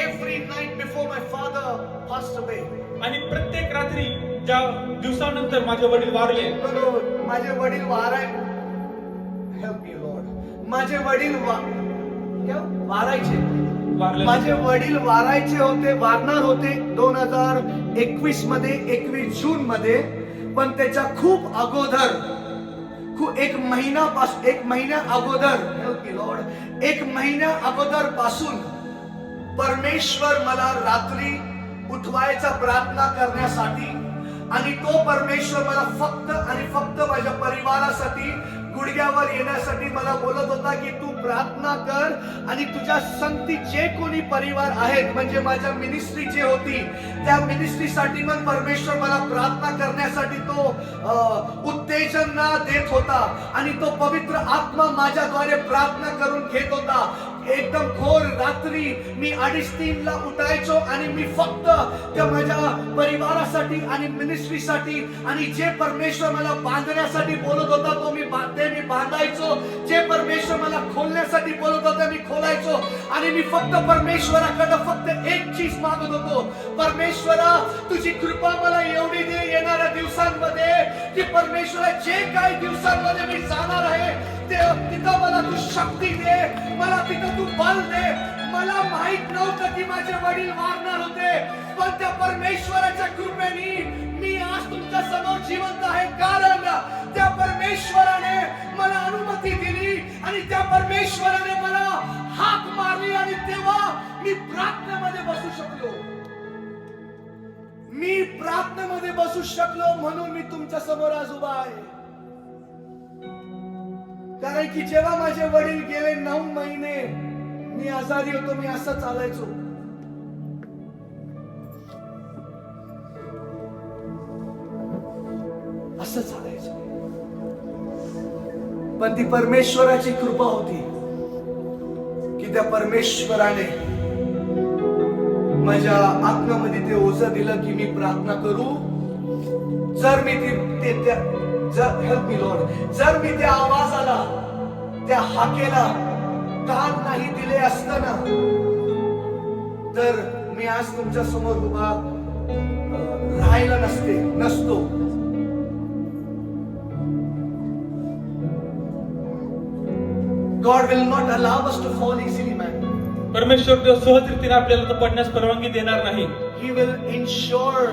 Every night before my father passed away, आणि प्रत्येक रात्री ज्या दिवसानंतर माझे वडील वारले, माझे वडील हेल्प मी लॉर्ड, माझे वडील वारायचे, माझे वडील वारायचे होते, वारणार होते 2021 मध्ये, 21 जून मध्ये. पण त्याच्या खूप अगोदर, एक महिन्या अगोदर, हेल्प मी लॉर्ड, 1 महिन्या अगोदर पासून परमेश्वर मला रात्री उठवायचा प्रार्थना करण्यासाठी, आणि तो परमेश्वर मला फक्त आणि फक्त माझ्या परिवारासाठी, गुडघ्यावर येण्यासाठी मला बोलत होता की तू प्रार्थना कर आणि तुझ्या संगती जे कोणी परिवार आहेत, म्हणजे माझ्या मिनिस्ट्री जे होती त्या मिनिस्ट्रीसाठी पण परमेश्वर मला प्रार्थना करण्यासाठी तो उत्तेजन देत होता. आणि तो पवित्र आत्मा माझ्याद्वारे प्रार्थना करून घेत होता. एकदम घोर रात्री मी 2:30 ला उठायचो आणि मी फक्त त्या माझ्या परिवारासाठी आणि मिनिस्ट्रीसाठी आणि जे परमेश्वर मला बांधण्यासाठी बोलत होता तो मी बांधायचो. जे परमेश्वर मला खोलण्यासाठी बोलत होता मी खोलायचो. आणि मी फक्त परमेश्वराकडे फक्त एक चीज मागत होतो, परमेश्वरा तुझी कृपा मला एवढी दे येणाऱ्या दिवसांमध्ये की परमेश्वरा जे काही दिवसांमध्ये मी जाणार आहे तिथं मला तू शक्ती दे, मला तिथं तू बल दे. मला माहित नव्हतं की माझे वडील वारणार होते, पण त्या परमेश्वराच्या कृपेने मी आज तुमच्या समोर जिवंत आहे, कारण त्या परमेश्वराने मला अनुमती दिली आणि त्या परमेश्वराने मला हाक मारली आणि तेव्हा मी प्रार्थनेमध्ये बसू शकलो. मी प्रार्थनेमध्ये बसू शकलो म्हणून मी तुमच्या समोर आज उभा आहे. कारण की जेव्हा माझे वडील गेले 9 महिने मी आजारी होतो, मी असं चालायचो. असं चालायचं. पण ती परमेश्वराची कृपा होती की त्या परमेश्वराने माझ्या आत्म्यामध्ये ते ओझं दिलं की मी प्रार्थना करू. जर मी जर हेल्प मी लॉर्ड, जर मी त्या आवाजाला, त्या हाकेला कान नाही दिले असताना, तर मी आज तुमच्या समोर उभा राहिला नसतो. God will not allow us to fall easily, man. परमेश्वर देव सहजरीतीने आपल्याला तर पडण्यास परवानगी देणार नाही. He will ensure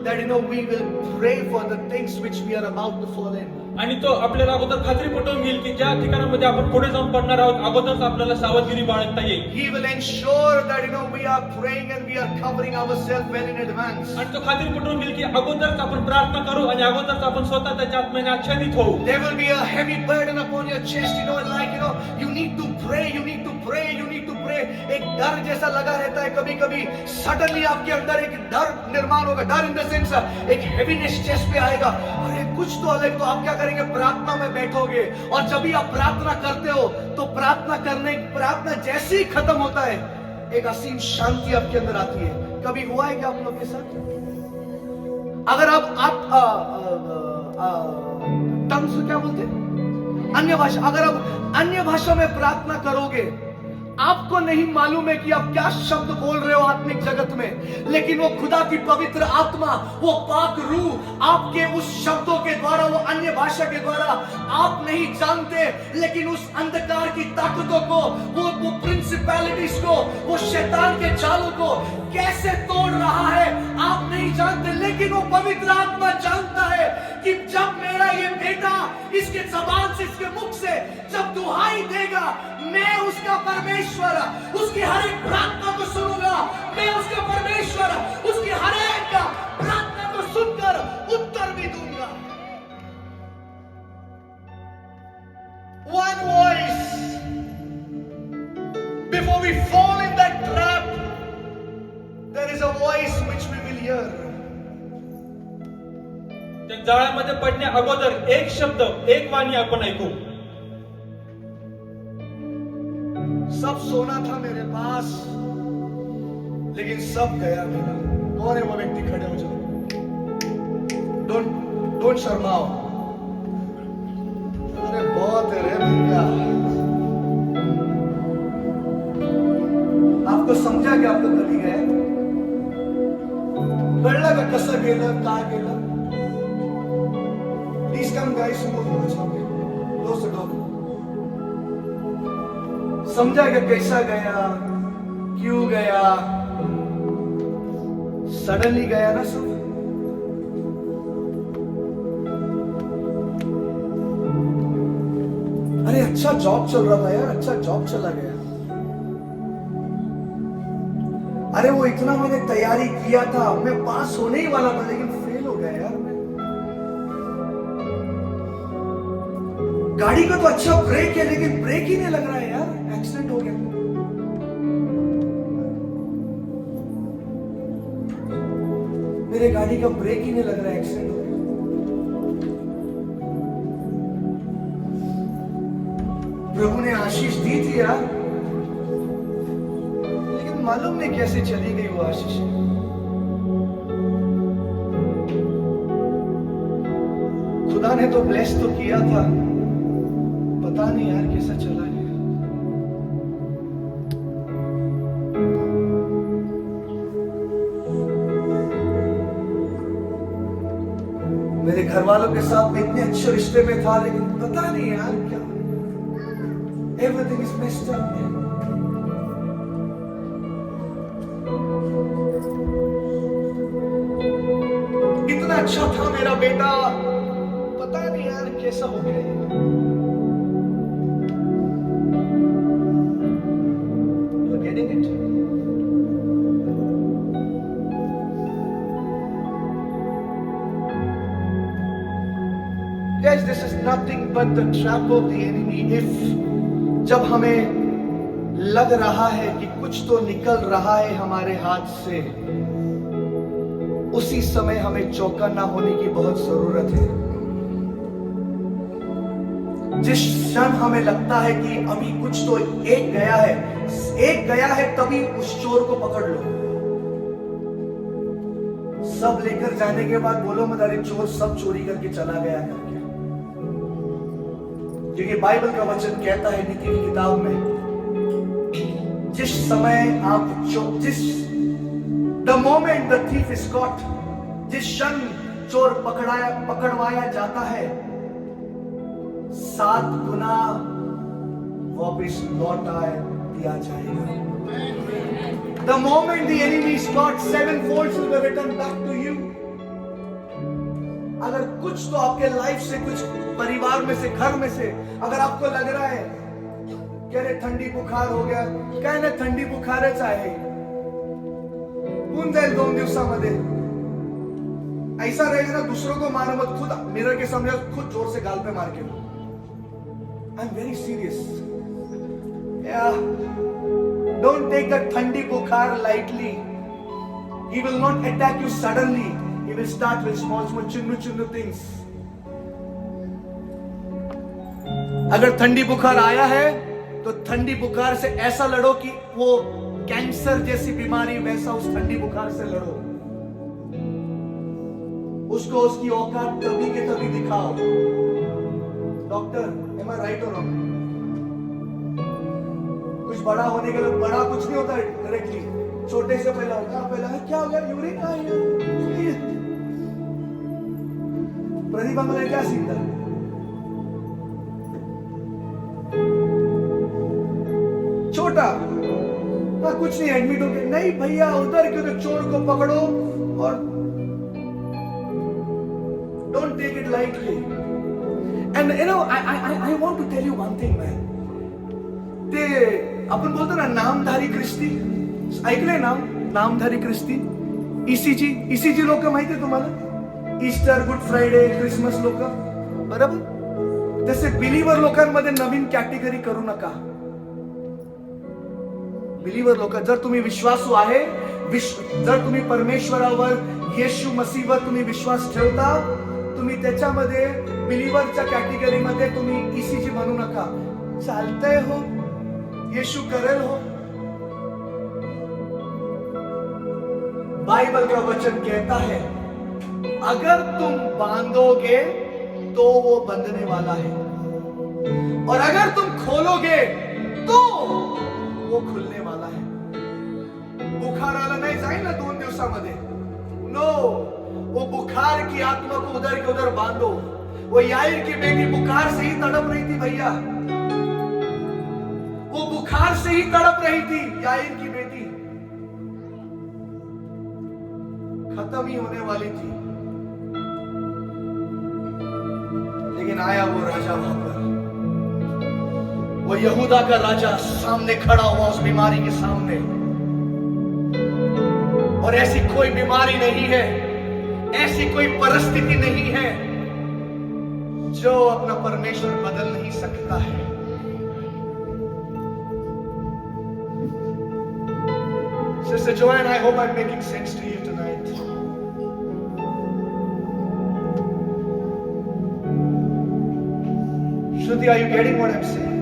that we will pray for the things which we are about to fall in. आणि तो आपल्याला अगोदर खात्री पटवून घेईल की ज्या ठिकाणामध्ये आपण पुढे जाऊन पडणार आहोत अगोदरच आपल्याला सावधगिरी बाळगता येईल. He will ensure that we are praying and we are covering ourselves well in advance. आणि तो खात्री पटवून घेईल की अगोदरच आपण प्रार्थना करू आणि अगोदरच आपण स्वतः त्याच्या आत्म्याने आच्छादित होऊ. There will be a heavy burden upon your chest, like you need to pray, you need to pray, you need to pray. एक डर जैसा लगा रहता है कभी-कभी. सडनली आपके अंदर एक डर निर्माण होगा. डर इन द सेंस एक हेवीनेस चेस्ट पे आएगा. अरे कुछ तो अलग. तो आप क्या करेंगे? प्रार्थना में बैठोगे और जब भी आप प्रार्थना करते हो तो प्रार्थना जैसे ही खत्म होता है एक असीम शांति आपके अंदर आती है. कभी हुआ है क्या आप लोग के साथ? अगर आप टंग्स क्या बोलते हैं? अन्य भाषा. अगर आप अन्य भाषा में प्रार्थना करोगे, आपको नहीं मालूम है कि आप क्या शब्द बोल रहे हो आत्मिक जगत में, लेकिन वो खुदा की पवित्र आत्मा, वो पाक रूह आपके उस शब्दों के द्वारा, वो अन्य भाषा के द्वारा, आप नहीं जानते, लेकिन उस अंधकार की ताकतों को, वो प्रिंसिपैलिटीज को, वो शैतान के जालों को कैसे तोड़ रहा है आप नहीं जानते, लेकिन वो पवित्र आत्मा जानता है कि जब मेरा ये बेटा इसके जबान से, इसके मुख से जब दुहाई देगा, मैं उसका परमेश्वर, उसकी हर एक प्रार्थना को सुनूंगा. मैं उसका परमेश्वर, उसकी हर एक प्रार्थना को सुनकर उत्तर भी दूंगा. One voice before we fall in that trap, there is a voice which we will hear. त्या जाळ्यामध्ये पडण्या अगोदर एक शब्द, एक वाणी आपण ऐकू. सब सोना था मेरे पास, लेकिन सब गया मेरा. कौन है वो व्यक्ति? खड़े हो जाओ. डोंट शर्माओ. अरे बहुत है रे भैया. आपको समझा कि आपको कधी गया? कळलं का कसं गेलं, काय गेलं? Please come guys, close the door. समझा कि कैसा गया, क्यों गया, सडनली गया ना सब. अरे अच्छा जॉब चल रहा था यार, अच्छा जॉब चला गया. अरे वो इतना मैंने तैयारी किया था, मैं पास होने ही वाला था, लेकिन फेल हो गया यार. मैं गाड़ी का तो अच्छा ब्रेक है, लेकिन ब्रेक ही नहीं लग रहा है यार. एक्सीडेंट हो गया. मेरे गाड़ी का ब्रेक ही नहीं लग रहा है, एक्सीडेंट हो गया. प्रभु ने आशीष दी थी यार, लेकिन मालूम नहीं कैसे चली गई वो आशीष. खुदा ने तो ब्लेस तो किया था, पता नहीं यार कैसा चला गया. मेरे घर वालों के साथ इतने अच्छे रिश्ते में था, लेकिन पता नहीं यार क्या. Everything is messed up. इतना अच्छा था मेरा बेटा, पता नहीं यार कैसा हो गया. You're getting it? Guys, this is nothing but the trap of the enemy. If जब हमें लग रहा है कि कुछ तो निकल रहा है हमारे हाथ से, उसी समय हमें चौकन्ना होने की बहुत जरूरत है. जिस क्षण हमें लगता है कि अभी कुछ तो एक गया है, तभी उस चोर को पकड़ लो. सब लेकर जाने के बाद बोलो मत अरे चोर सब चोरी करके चला गया करके, क्योंकि बाइबल का वचन कहता है नीति की किताब में, जिस समय आप the moment the thief is caught, जिस क्षण चोर पकड़वाया जाता है 7 गुना वापिस लौटा दिया जाएगा। The moment the enemy is caught, 7 folds will be returned back to you. अगर कुछ तो आपके लाइफ से, कुछ परिवार में से, घर में से, अगर आपको लग रहा है कि अरे ठंडी बुखार हो गया, काय ना थंडी बुखारच आहे, होऊन जाईल 2 दिवसामध्ये, ऐसा रहेगा ना, दूसरों को मारो मत, खुद मिरर के सामने खुद जोर से गाल पे मार के लो। I am very serious. Don't take the thandi bukhar lightly. He will not attack you suddenly. He will start with small chunnu things. अगर ठंडी बुखार आया है तो ठंडी बुखार से ऐसा लड़ो कि वो कैंसर जैसी बीमारी वैसा उस ठंडी बुखार से लड़ो। उसको उसकी औकात तभी के तभी दिखाओ। Doctor, am I right or wrong? कुछ बड़ा होने के लिए, बड़ा कुछ नहीं होता डायरेक्टली, छोटे से पहला होता है। पहला क्या हो गया, यूरिक आ गया, प्रदीप अंकल क्या सीन था, छोटा, हाँ कुछ नहीं, एडमिट हो गए, नहीं भैया उधर क्यों, तो चोर को पकड़ो और don't take it lightly. And you know I want to tell you one thing man, ते आपण बोलतो ना नामधारी ख्रिस्ती, ऐकलंय नामधारी ख्रिस्ती, ईसीजी लोक माहिती तुम्हाला, ईस्टर, गुड फ्रायडे, क्रिसमस लोक, बरोबर, तसे बिलीवर लोकांमध्ये नवीन कॅटेगरी करू नका। बिलीवर लोक, जर तुम्ही विश्वासू आहे, जर तुम्ही परमेश्वरावर, येशू मसीहवर तुम्ही विश्वास ठेवता, तुम्ही त्याच्यामध्ये बिलीवरच्या कॅटेगरीमध्ये तुम्ही ईसीजी म्हणू नका। चालतंय हो, यीशु करेल हो। बाइबल का वचन कहता है अगर तुम बांधोगे तो वो बंधने वाला है, और अगर तुम खोलोगे तो वो खुलने वाला है। बुखार आला नहीं जाए ना 2 दिवसामध्ये, नो, वो बुखार की आत्मा को उधर के उधर बांधो। वो याईर की बेटी बुखार से ही तड़प रही थी भैया, वो बुखार से ही तड़प रही थी, याईर की बेटी खत्म ही होने वाली थी, लेकिन आया वो राजा वहां पर, वो यहूदा का राजा सामने खड़ा हुआ उस बीमारी के सामने, और ऐसी कोई बीमारी नहीं है, ऐसी कोई परिस्थिति नहीं है जो अपना परमेश्वर बदल नहीं सकता है। Sister Joanne, I hope I'm making sense to you tonight. Shruti, are you getting what I'm saying?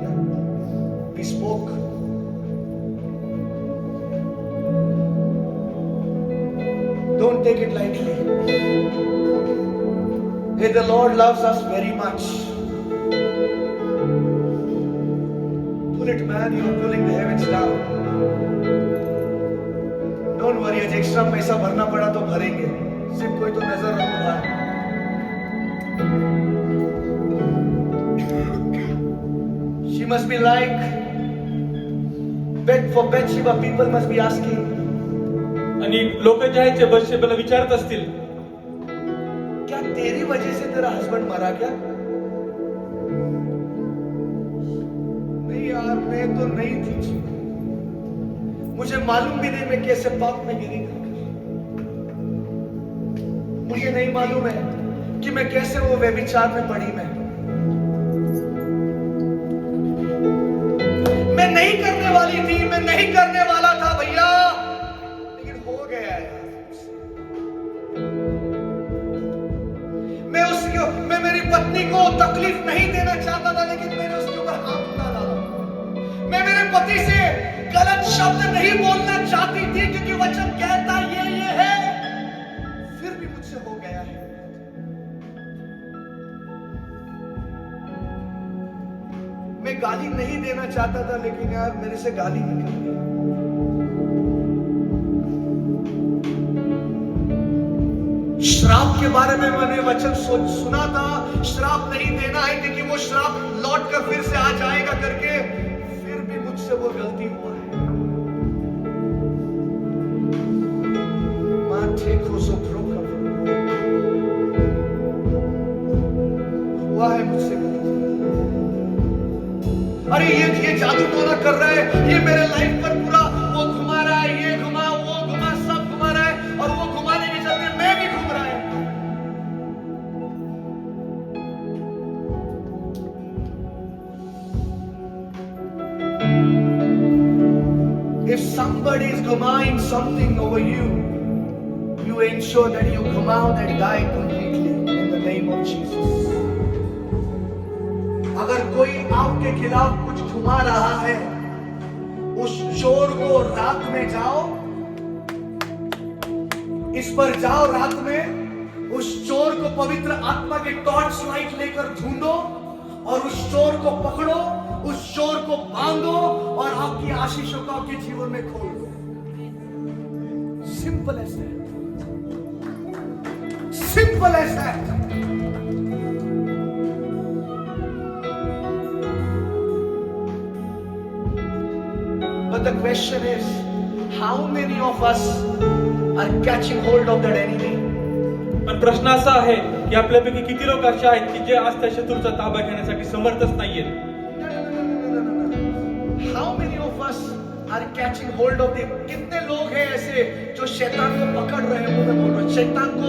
Yeah. We spoke. Don't take it lightly. Hey, the Lord loves us very much. Pull it, man. You're pulling the heavens down. Don't worry, आज extra पैसा भरना पड़ा तो भरेंगे, सिर्फ कोई तो नजर रखो भाई। She must be like for Bathsheba, people must be asking. आणि लोक जे आहेत ते बथशेबाला विचारत असतील, क्या तेरी वजह से तेरा हस्बैंड मरा क्या? नहीं यार, मैं तो नहीं थी, मुझे मालूम भी नहीं मैं कैसे पाप में गिरी, मुझे नहीं मालूम है कि मैं कैसे वो व्यभिचार में पड़ी। मैं नहीं करने वाली थी, मैं नहीं करने वाला था भैया, लेकिन हो गया यार। मैं मेरी पत्नी को तकलीफ नहीं देना चाहता था, लेकिन मैंने उसके ऊपर हाथ उठा डाला। मैं मेरे पति से गलत शब्द नहीं बोलना चाहती थी, क्योंकि वचन कहता ये भी मुझसे हो गया है। मैं गाली नहीं देना चाहता था, लेकिन यार मेरे से गाली निकल गई। श्राप के बारे में मैंने वचन सुना था, श्राप नहीं देना है क्योंकि वो श्राप लौट कर फिर से आ जाएगा करके, फिर भी मुझसे वो गलती हुआ है। हुआ है मुझसे गलती। अरे ये जादू टोना कर रहा है, ये मेरे लाइफ पर पूरा वो घुमा रहा है, ये घुमा वो घुमा सब घुमा रहा है, और वो घुमाने के चलते मैं भी घूम रहा है। If somebody is gummaing something over you, you ensure that you come out and die completely in the name of Jesus. अगर कोई आपके खिलाफ कुछ घुमा रहा है, उस चोर को रात में जाओ, इस पर जाओ रात में, उस चोर को पवित्र आत्मा के टॉर्च लाइट लेकर ढूंढो और उस चोर को पकड़ो, उस चोर को बांधो और आपकी आशीषों को आपके जीवन में खोल दो। Simple as that, simple as that. But the question is, how many of us are catching hold of that enemy? पण प्रश्न असा आहे की आपल्यापैकी किती लोक असे आहेत की जे आज त्या शत्रूचा ताबा घेण्यासाठी समर्थच नाहीयेत? How many of us are catching hold of them? कितने लोग हैं ऐसे जो शैतान को पकड़ रहे हैं? वो मैं बोल रहा हूँ, शैतान को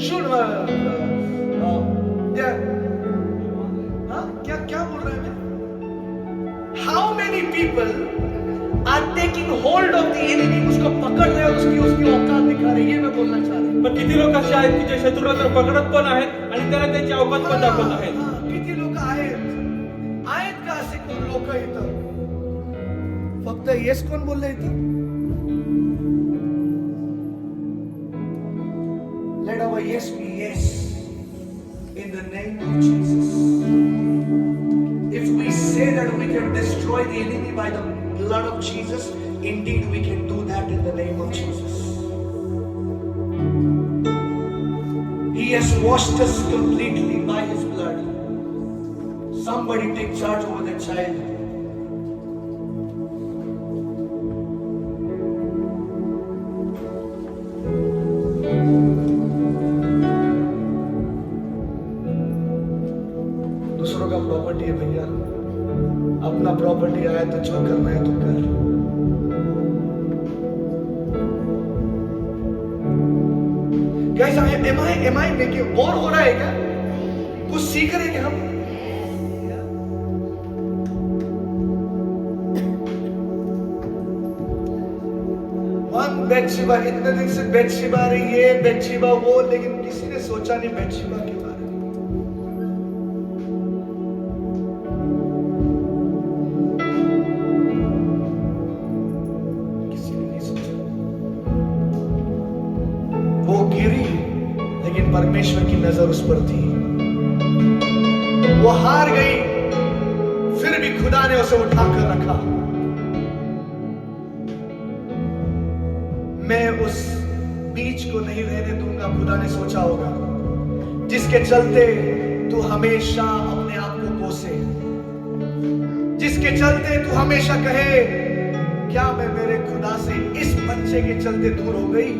चुन क्या क्या बोल रहे हैं मैं? How many people are taking hold of the enemy? उसको पकड़ रहे हैं, उसकी औकात दिखा रहे हैं, ये मैं बोलना चाह रहा हूँ। पण किती लोक असे आहेत की जे शत्रूला तर पकडत पण आहेत आणि त्याला त्यांची अवकात पण दाखवत आहेत? किती लोक आहेत का असे कोण लोक इथं? फक्त येस कोण बोलले इथं? Let our yes be yes in the name of Jesus. If we say that we can destroy the enemy by the blood of Jesus, indeed we can do that in the name of Jesus. He has washed us completely by His blood. Somebody take charge over that child. दूसरों का property है भैया, अपना property आया तो जो करना है तो कर। Guys, am I making bore हो रहा है क्या? कुछ सीख रहे हैं क्या हम? वन बेतशेबा, इतने दिन से बेतशेबा रही है, बेतशेबा वो, लेकिन किसी ने सोचा नहीं बेतशेबा के बारे में। किसी ने नहीं सोचा। वो गिरी, लेकिन परमेश्वर की नजर उस पर थी। वो हार गई, फिर भी खुदा ने उसे उठाकर रखा। मैं उस बीच को नहीं रहने दूंगा, खुदा ने सोचा होगा, जिसके चलते तू हमेशा अपने आप को कोसे, जिसके चलते तू हमेशा कहे क्या मैं मेरे खुदा से इस बच्चे के चलते दूर हो गई।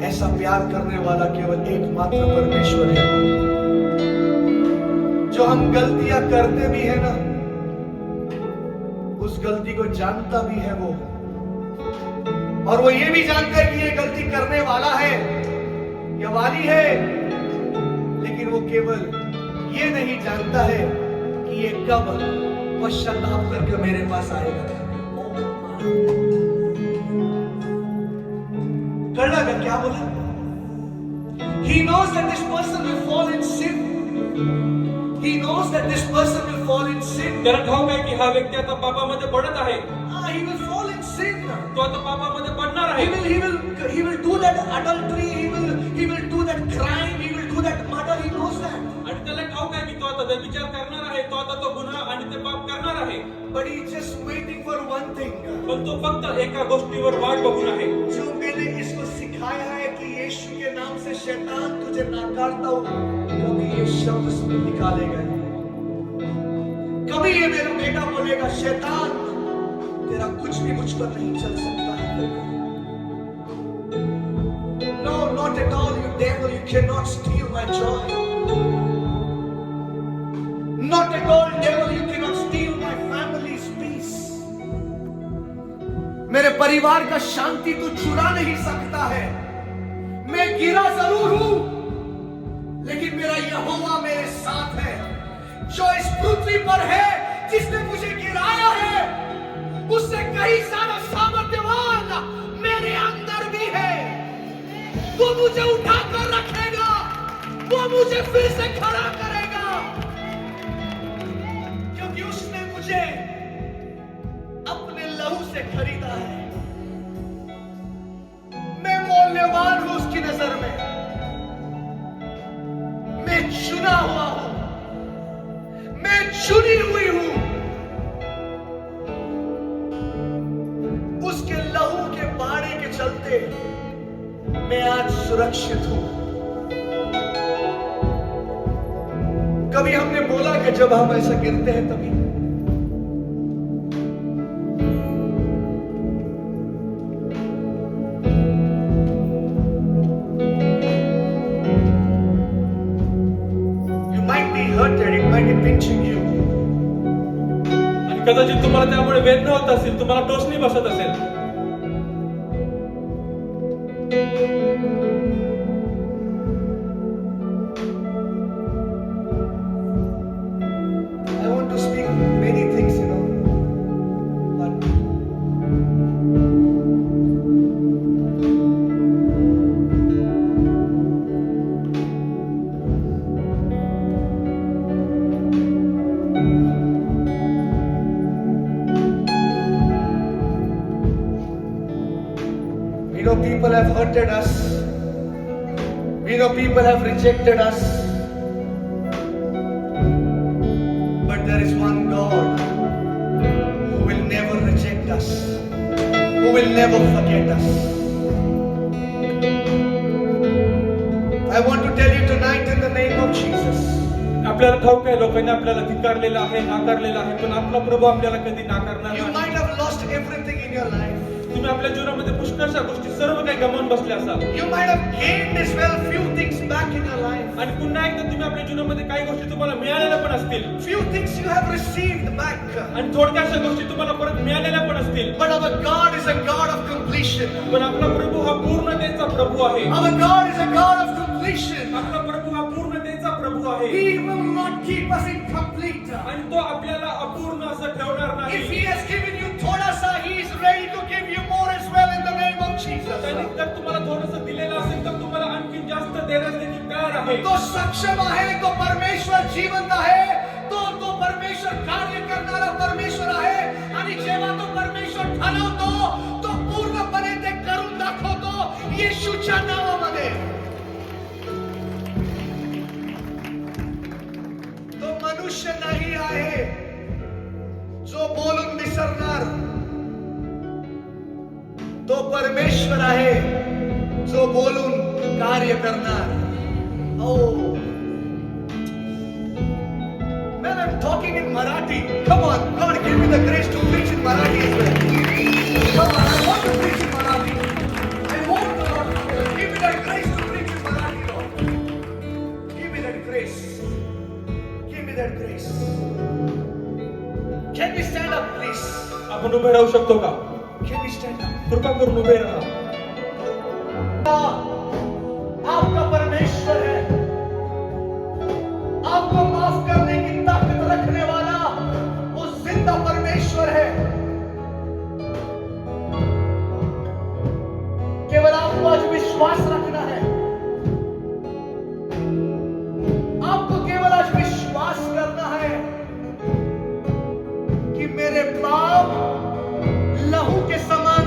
ऐसा प्यार करने वाला केवल एकमात्र परमेश्वर है। जो हम गलतियां करते भी है ना, उस गलती को जानता भी है वो, और वो ये भी जानता है कि ये गलती करने वाला है या वाली है, लेकिन वो केवल ये नहीं जानता है कि ये कब पश्चाताप करके मेरे पास आएगा। करना का क्या बोला? He knows that this person will fall in sin. He knows that this person will fall in sin. त्याला ठाऊक आहे की हा व्यक्ती आता पापामध्ये पडत आहे. He तो आता पापामध्ये पडणार आहे. He will do that adultery. He will do that crime. He will do that murder. He knows that. आणि त्याला ठाऊक आहे की तो आता विचार करणार आहे, तो आता तो गुन्हा आणि ते पाप करणार आहे. But he's just waiting for one thing. पण तो फक्त एका गोष्टीवर वाट बघून आहे. जो मैंने इसको सिखाया है कि यीशु के नाम से शैतान तुझे नकारता हूँ, कभी ये शब्द उसमें निकालेगा नहीं. कभी ये मेरा बेटा बोलेगा शैतान तेरा कुछ भी मुझ पर नहीं चल सकता है. No, not at all, you devil. You cannot steal my joy. Not at all, devil. You cannot steal my family's peace. मेरे परिवार का शांति तू चुरा नहीं सकता है. मैं गिरा जरूर हूं, लेकिन मेरा यहोवा मेरे साथ है. जो इस पृथ्वी पर है, जिसने मुझे गिराया है, उससे कहीं ज्यादा सामर्थ्यवान मेरे अंदर भी है. वो मुझे उठाकर रखेगा, वो मुझे फिर से खड़ा करेगा, क्योंकि उसने मुझे अपने लहू से खरीदा है. मैं मूल्यवान हूं उसकी नजर में. मैं चुना हुआ हूं, मैं चुनी हुई हूं. उसके लहू के बाड़े के चलते मैं आज सुरक्षित हूं. कभी हमने बोला कि जब हम ऐसा गिरते हैं तभी you might be hurted, it might be pinching you. आणि कदाचित तुम्हाला त्यामुळे वेदना होत असेल, तुम्हाला टोचणी बसत असेल. I want to speak many things, but we know people have hurted us. We know people have rejected us. But there is one God who will never reject us, who will never forget us. I want to tell you tonight in the name of Jesus. आपल्याला ठाऊक आहे लोकांनी आपल्याला धिक्कारलेलं आहे, नाकारलेलं आहे, पण आपला प्रभू आपल्याला कधी नाकारणार You नाही. might have lost everything in your life. तुम्ही आपल्या जीवनामध्ये पुष्कळशा गोष्टी सर्व काही गमावून बसले असाल. You might have gained as well few things back in your life. आणि पुन्हा एकदा तुम्ही आपल्या जीवनामध्ये काही गोष्टी तुम्हाला मिळालेल्या पण असतील. Few things you have received back. आणि थोडक्याशा गोष्टी तुम्हाला परत मिळालेल्या पण असतील. But our God is a God of completion. पण आपला प्रभू हा पूर्णतेचा प्रभू आहे. Our God is a God of completion. आपला प्रभू हा पूर्णतेचा प्रभू आहे. He will not keep us incomplete. आणि तो आपल्याला अपूर्ण असं ठेवणार If नाही. He has given you thoda sa, He is ready to give you more as well in the name of Jesus. त्यांनी जर तुम्हाला थोडंसं दिलेलं असेल तर तुम्हाला आणखी जास्त देण्यास देखील तयार आहे. तो सक्षम आहे, तो परमेश्वर जिवंत आहे, तो परमेश्वर कार्य करणारा परमेश्वर आहे. आणि जेव्हा तो परमेश्वर ठरवतो, तो पूर्णपणे ते करून दाखवतो येशूच्या नावामध्ये. तो मनुष्य नाही आहे जो बोलून विसरणार. तो परमेश्वर आहे जो बोलून कार्य करणार. Oh, man, I'm talking in Marathi. Come on, God, give me the grace to preach in Marathi as well. Come on, I want to preach in Marathi. I want the Lord to give me that grace to preach in Marathi, Lord. Give me that grace. Give me that grace. Can we stand up, please? आपण उभे राहू शकतो का? Can we stand up? कृपा करून उभे राहा. आपका परमेश्वर है, आपको माफ करने की ताकत रखने वाला वो जिंदा परमेश्वर है. केवल आपको आज विश्वास रखना है. आपको केवल आज विश्वास करना है कि मेरे पाप लहू के समान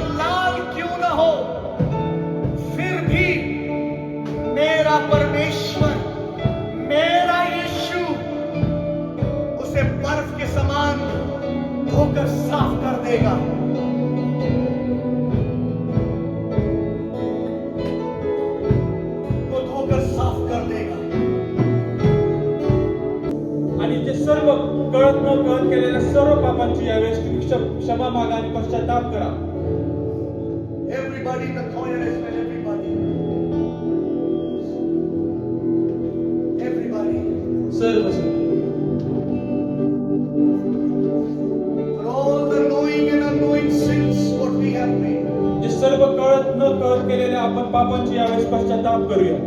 कळत न कळत केलेल्या सर्व पापांची यावेळेस तुम्ही क्षमा मागा आणि पश्चाताप करा. Everybody in the choir as well, everybody. Everybody. Serve For all the knowing and unknowing sins what we have made. जे सर्व कळत न कळत केलेल्या आपण पापांची यावेळेस पश्चाताप करूया.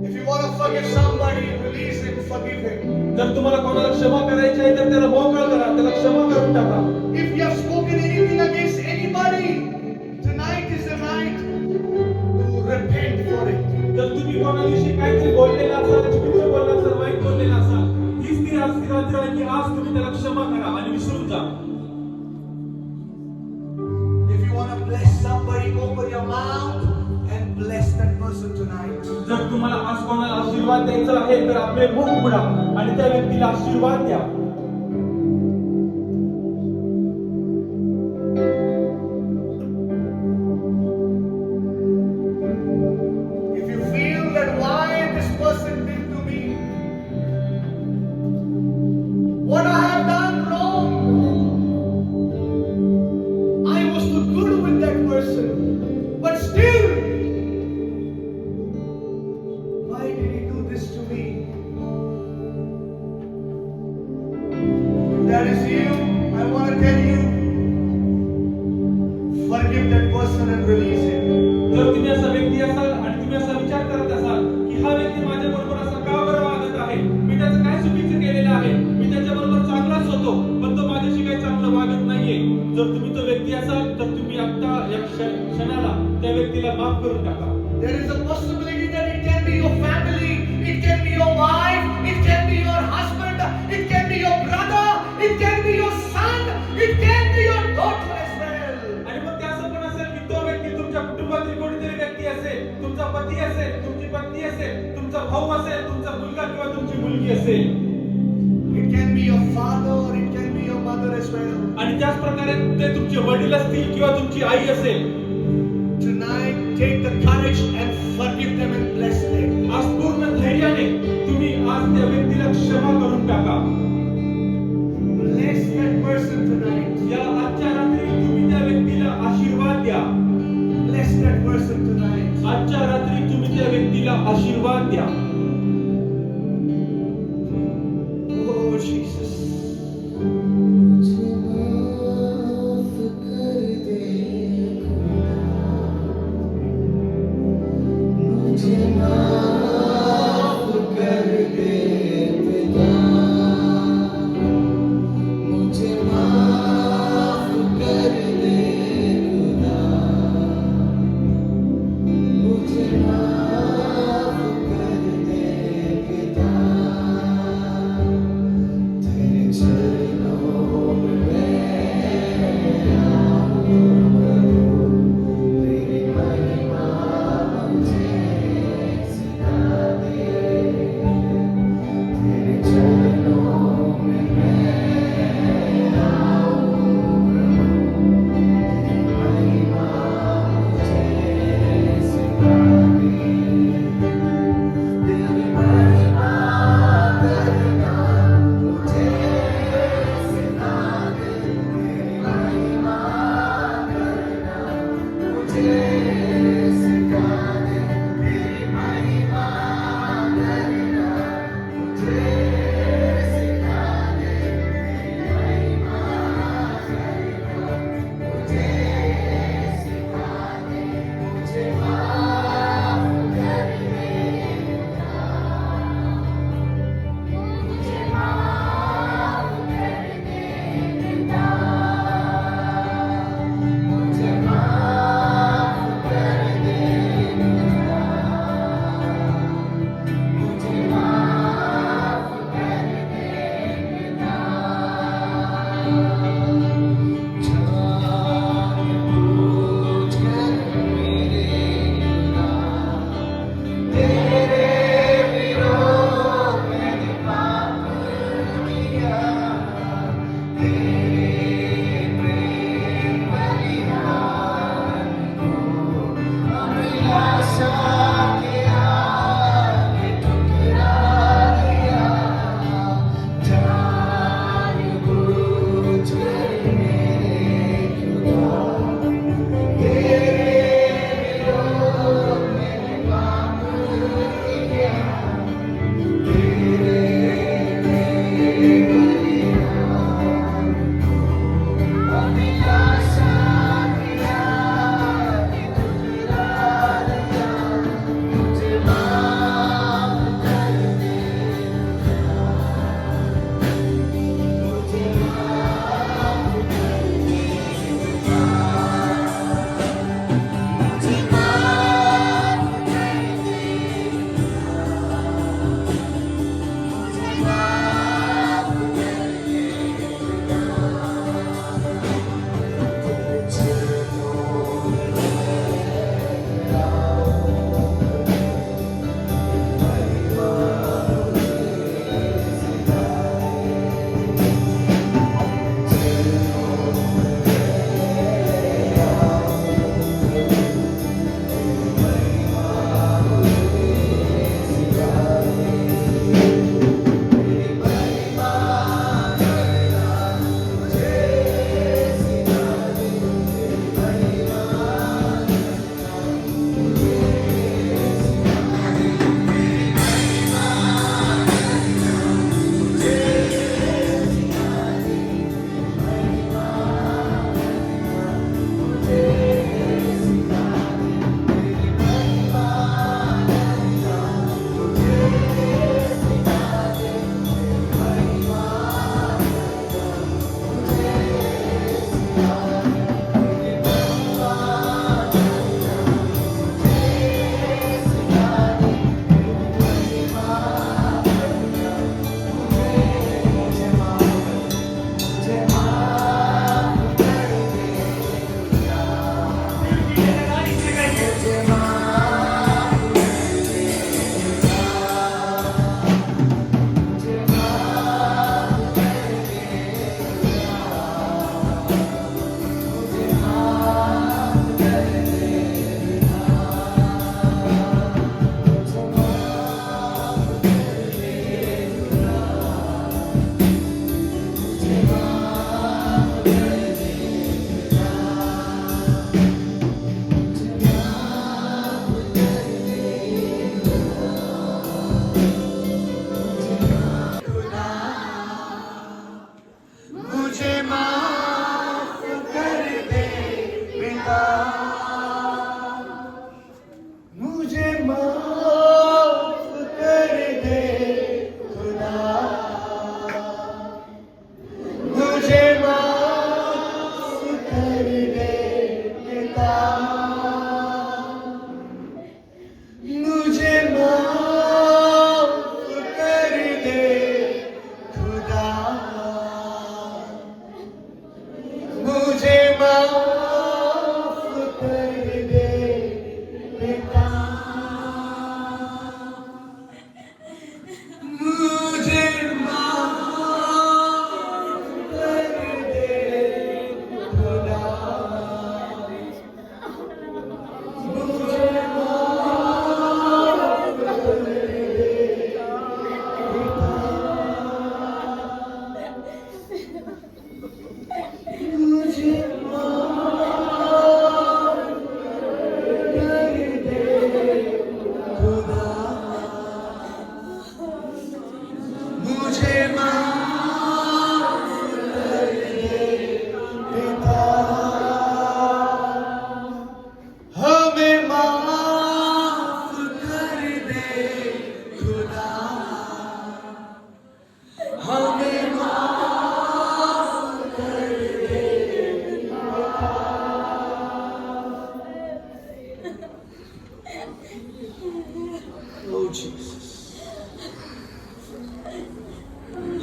If you want to forgive somebody, release him, forgive him. जर तुम्हाला कोणाला क्षमा करायची आहे तर त्याला मोकळं करा, त्याला क्षमा करून टाका. If you have spoken anything against anybody, tonight is the night to repent for it. जर तुम्ही कोणाविषयी काहीतरी बोललेलं असाल, चुकीचं बोललं असाल, वाईट बोललेलं असाल, हीच ती रात्र आहे की आज तुम्ही त्याला क्षमा करा आणि विसरून जा. If you want to bless somebody, open your mouth and bless that person tonight. जर तुम्हाला आज कोणाला आशीर्वाद द्यायचा आहे तर आपले मुख उघडा आणि त्या व्यक्तीला आशीर्वाद द्या. If you feel that why this person did to me, what I have done wrong, I was too good with that person, but still, why did he do this to me? If that is you, I want to tell you, forgive that person and release him. जर तुम्ही असा व्यक्ती असाल आणि तुम्ही असा विचार करत असाल की हा व्यक्ती माझ्या बरोबर असा का बरं वागत आहे, मी त्याचं काय चुकीचं केलेलं आहे, मी त्याच्या बरोबर चांगलाच होतो पण तो माझ्याशी काही चांगलं वागत नाहीये, जर तुम्ही तो व्यक्ती असाल तर तुम्ही आता या क्षणाला त्या व्यक्तीला माफ करून टाका. There is a possibility that it can be your family, it can be your wife, it can be your husband, it can be your brother, it can be your son, it can be your daughter as well. आणि मग ते असं पण असेल की तो व्यक्ती तुमच्या कुटुंबातील कोणीतरी व्यक्ती असेल, तुमचा पती असेल, तुमची पत्नी असेल, तुमचा भाऊ असेल, तुमचा मुलगा किंवा तुमची मुलगी असेल. It can be your father or it can be your mother as well. आणि त्याच प्रकारे ते तुमचे वडील असतील किंवा तुमची आई असेल. Tonight, take the courage and forgive them and bless them. आज पूर्ण धैर्याने तुम्ही आज त्या व्यक्तीला क्षमा करून टाका. Bless that person tonight. या आजच्या रात्री तुम्ही त्या व्यक्तीला आशीर्वाद द्या. Bless that person tonight. आजच्या रात्री तुम्ही त्या व्यक्तीला आशीर्वाद द्या. Oh Jesus.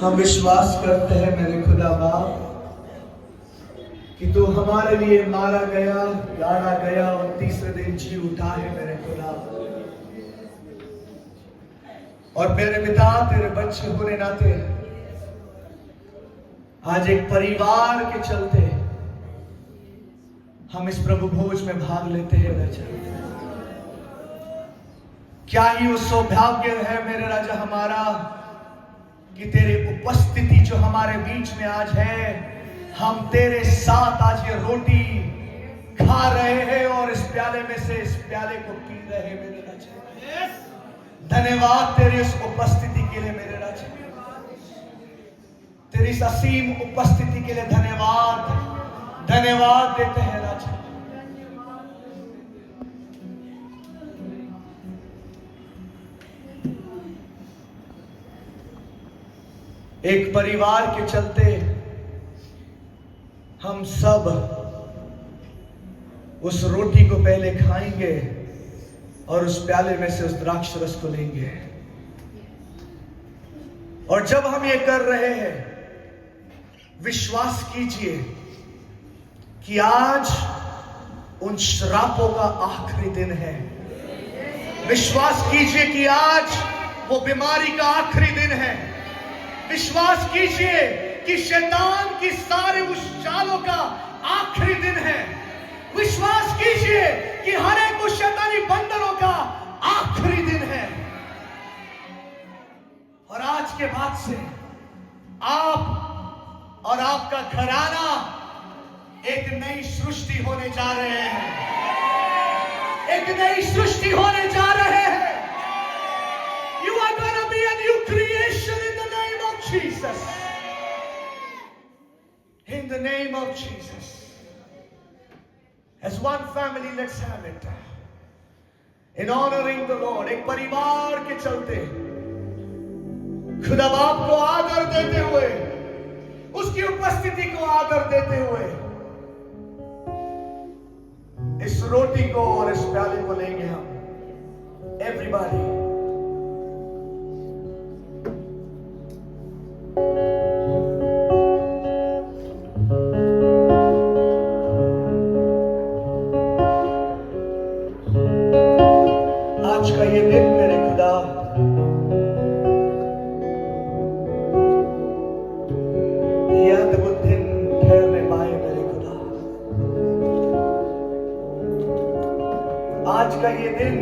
हम विश्वास करते हैं मेरे खुदा बाप कि तू हमारे लिए मारा गया, गाड़ा गया और तीसरे दिन जी उठा है मेरे खुदा। और मेरे पिता तेरे बच्चे होने नाते आज एक परिवार के चलते हम इस प्रभु भोज में भाग लेते हैं राजा। क्या ही वो सौभाग्य है मेरे राजा हमारा कि तेरी उपस्थिति जो हमारे बीच में आज है, हम तेरे साथ आज ये रोटी खा रहे हैं और इस प्याले में से इस प्याले को पी रहे हैं मेरे राजा। धन्यवाद तेरी इस उपस्थिति के लिए मेरे राजा, तेरी इस असीम उपस्थिति के लिए धन्यवाद धन्यवाद देते हैं राजा। एक परिवार के चलते हम सब उस रोटी को पहले खाएंगे और उस प्याले में से उस द्राक्ष रस को लेंगे। और जब हम ये कर रहे हैं, विश्वास कीजिए कि आज उन श्रापों का आखिरी दिन है। विश्वास कीजिए कि आज वो बीमारी का आखिरी दिन है। विश्वास कीजिए कि शैतान की सारे उस चालों का आखिरी दिन है। विश्वास कीजिए कि हर एक उस शैतानी बंधनों का आखिरी दिन है। और आज के बाद से आप और आपका घराना एक नई सृष्टि होने जा रहे हैं। एक नई सृष्टि होने जा रहे हैं। You are gonna be a new creation in the name of Jesus. In the name of Jesus. As one family, let's have it. In honoring the Lord, एक परिवार के चलते खुदा बाप को आदर देते हुए, उसकी उपस्थिति को आदर देते हुए इस रोटी को और इस प्याले को लेंगे हम। Everybody. आज का ये दिन मेरे खुदा ये अद्भुत दिन ठहरने पाए मेरे खुदा। आज का ये दिन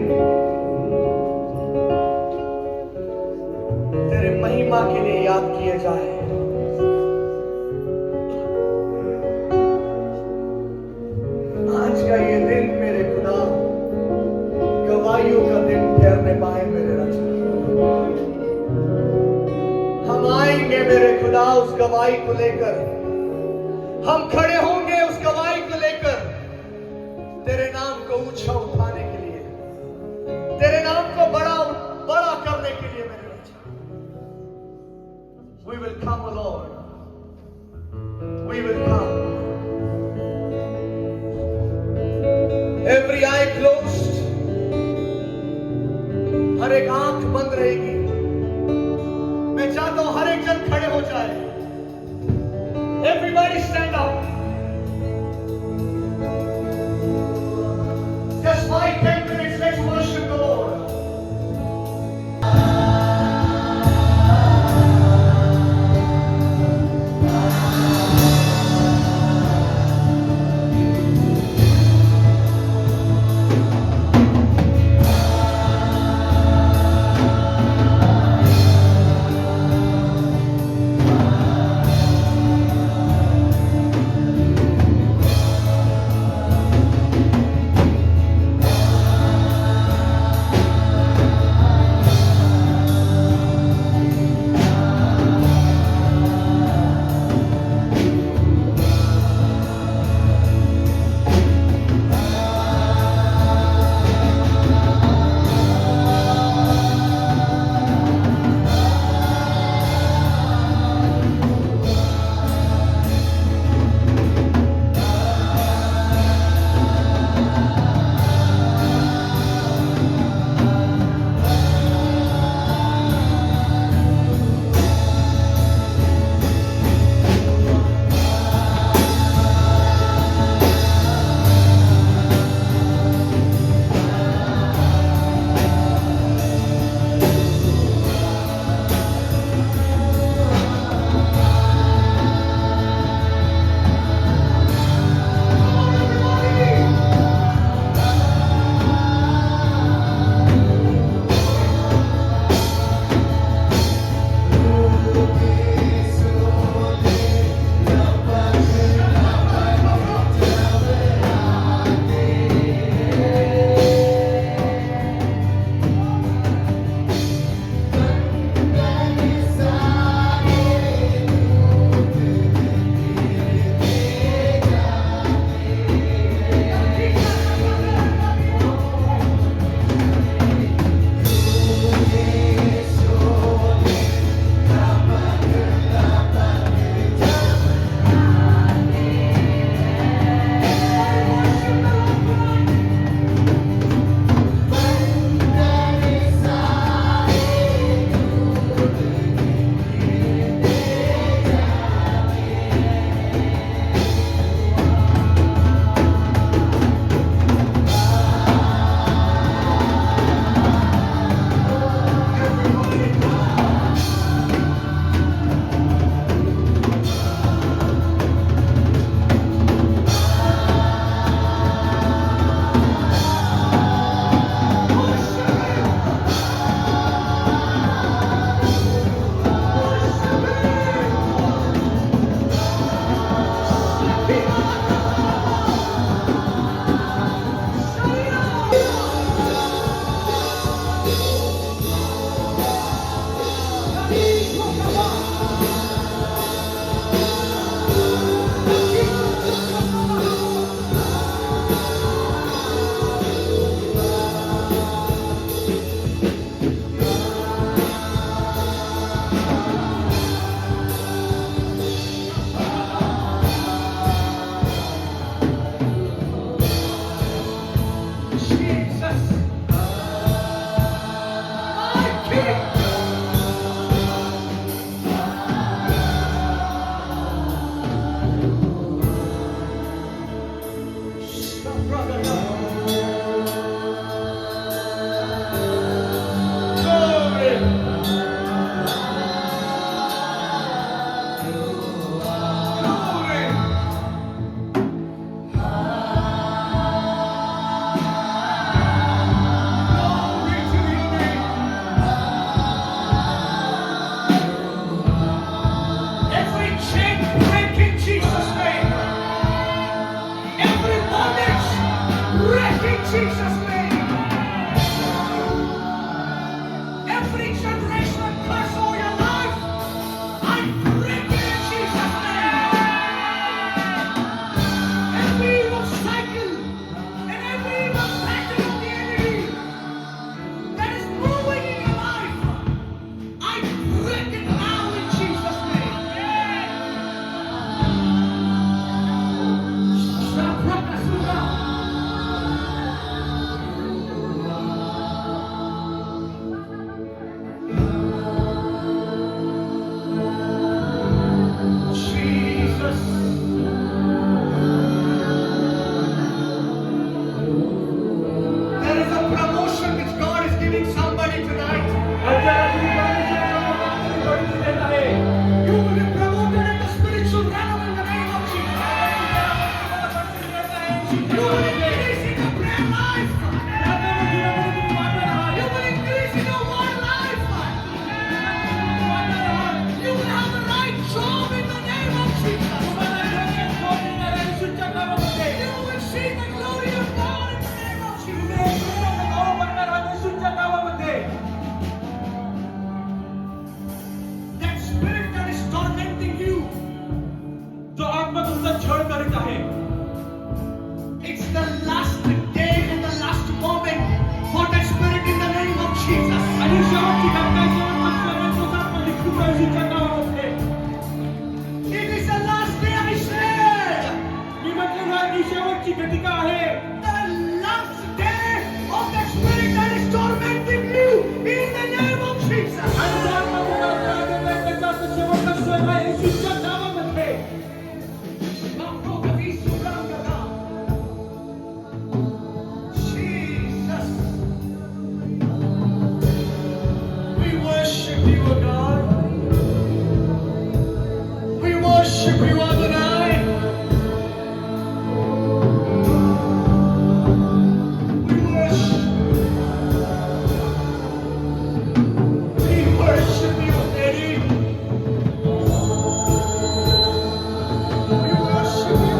तेरे महिमा के लिए याद किए जाए। आज का ये दिन मेरे खुदा गवाहियों का दिन ठहरने पाए मेरे राजा। हम आएंगे मेरे खुदा उस गवाही को लेकर, हम खड़े होंगे उस गवाही को लेकर, तेरे नाम को ऊंचा उठाने के लिए, तेरे नाम को बड़ा बड़ा करने के लिए मेरे राजा। We will come, O Lord. We will come. Every eye closed. हर एक आंख बंद रहेगी। मैं चाहता हूं हर एक जन खड़े हो जाए। Everybody stand up. Just 5-10 minutes, let's worship the Lord. You will increase in your prayer life. You will increase in your word life. You will have the right job in the name of Jesus. You will see the glory of God in the name of Jesus. That spirit that is tormenting you, जो आत्मा तुमचा छळ करीत आहे it's the last day and the last moment for that spirit in the name of Jesus. आणि शेवटची घटना शेवटचा क्षण तो आत्मा निघून येऊच्या नावामध्ये It is the last day, I said. मी म्हटलं ही शेवटची घटिका आहे The last day of that spirit that is tormenting you in the name of Jesus. आणि जो आत्मा तुम्हाला त्रास देत आहे त्याचा शेवटचा क्षण आहे येशूच्या नावामध्ये Jesus. We worship you, O God. We worship you, Adonai. We worship. We worship you, Eddie. We worship you,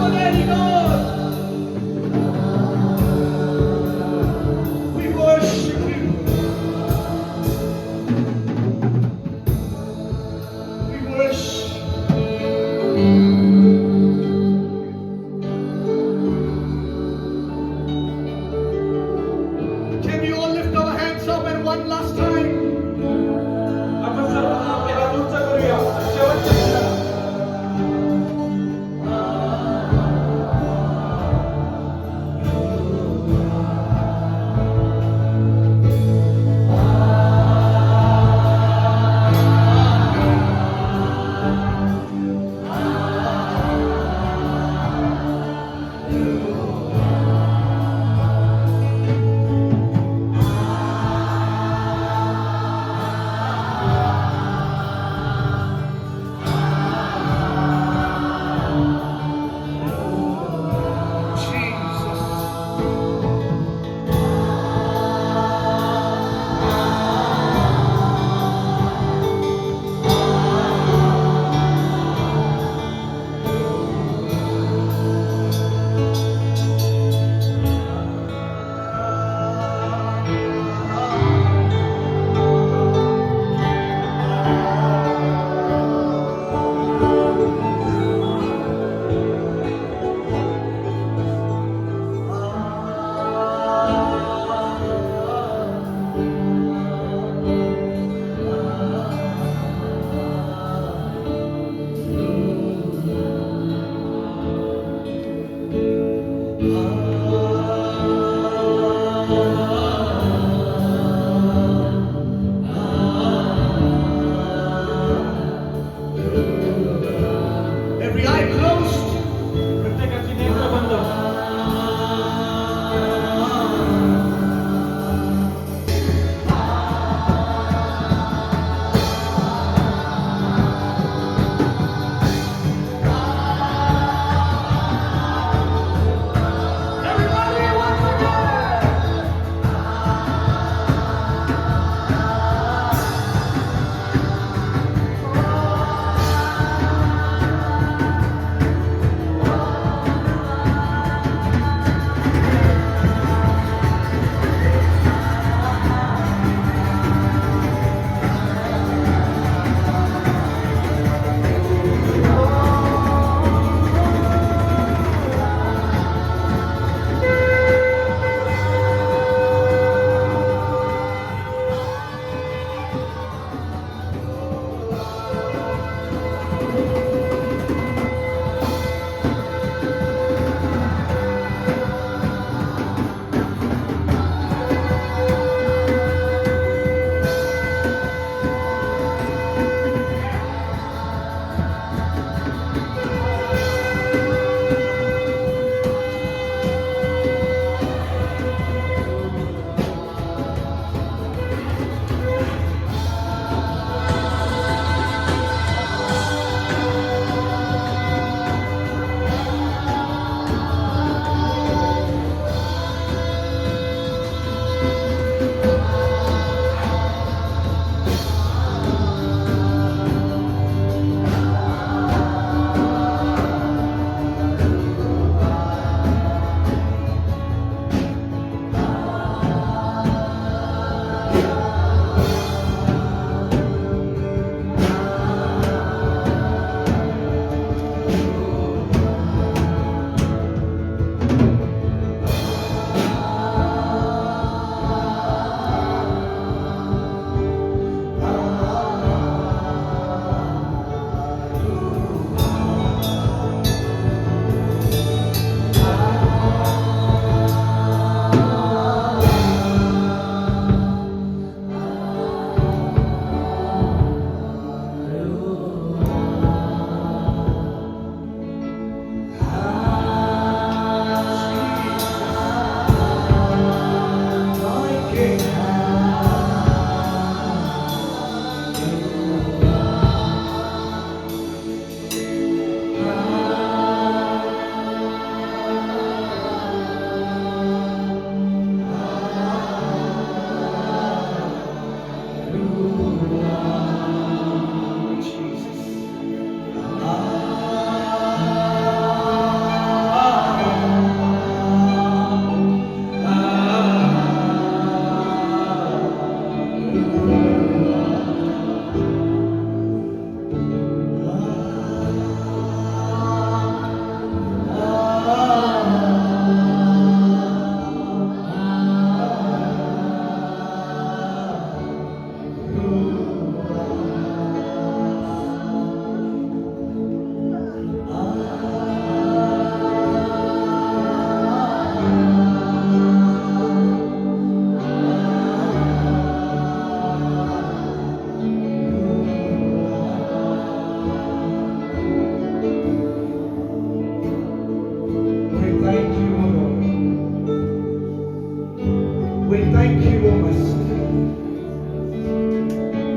O Master.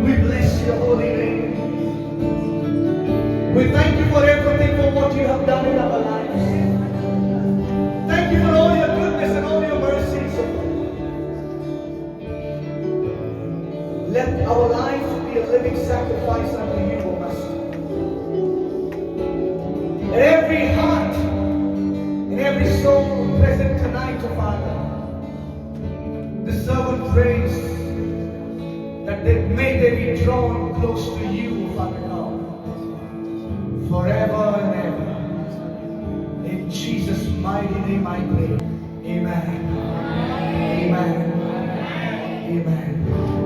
We bless your holy name. We thank you for everything, for what you have done in our lives. Thank you for all your goodness and all your mercies. Let our lives be a living sacrifice unto you, O Master. Every heart and every soul present tonight, O Father, the servant prays that may they be drawn close to you, O Father God, forever and ever. In Jesus' mighty name I pray. Amen. Amen. Amen.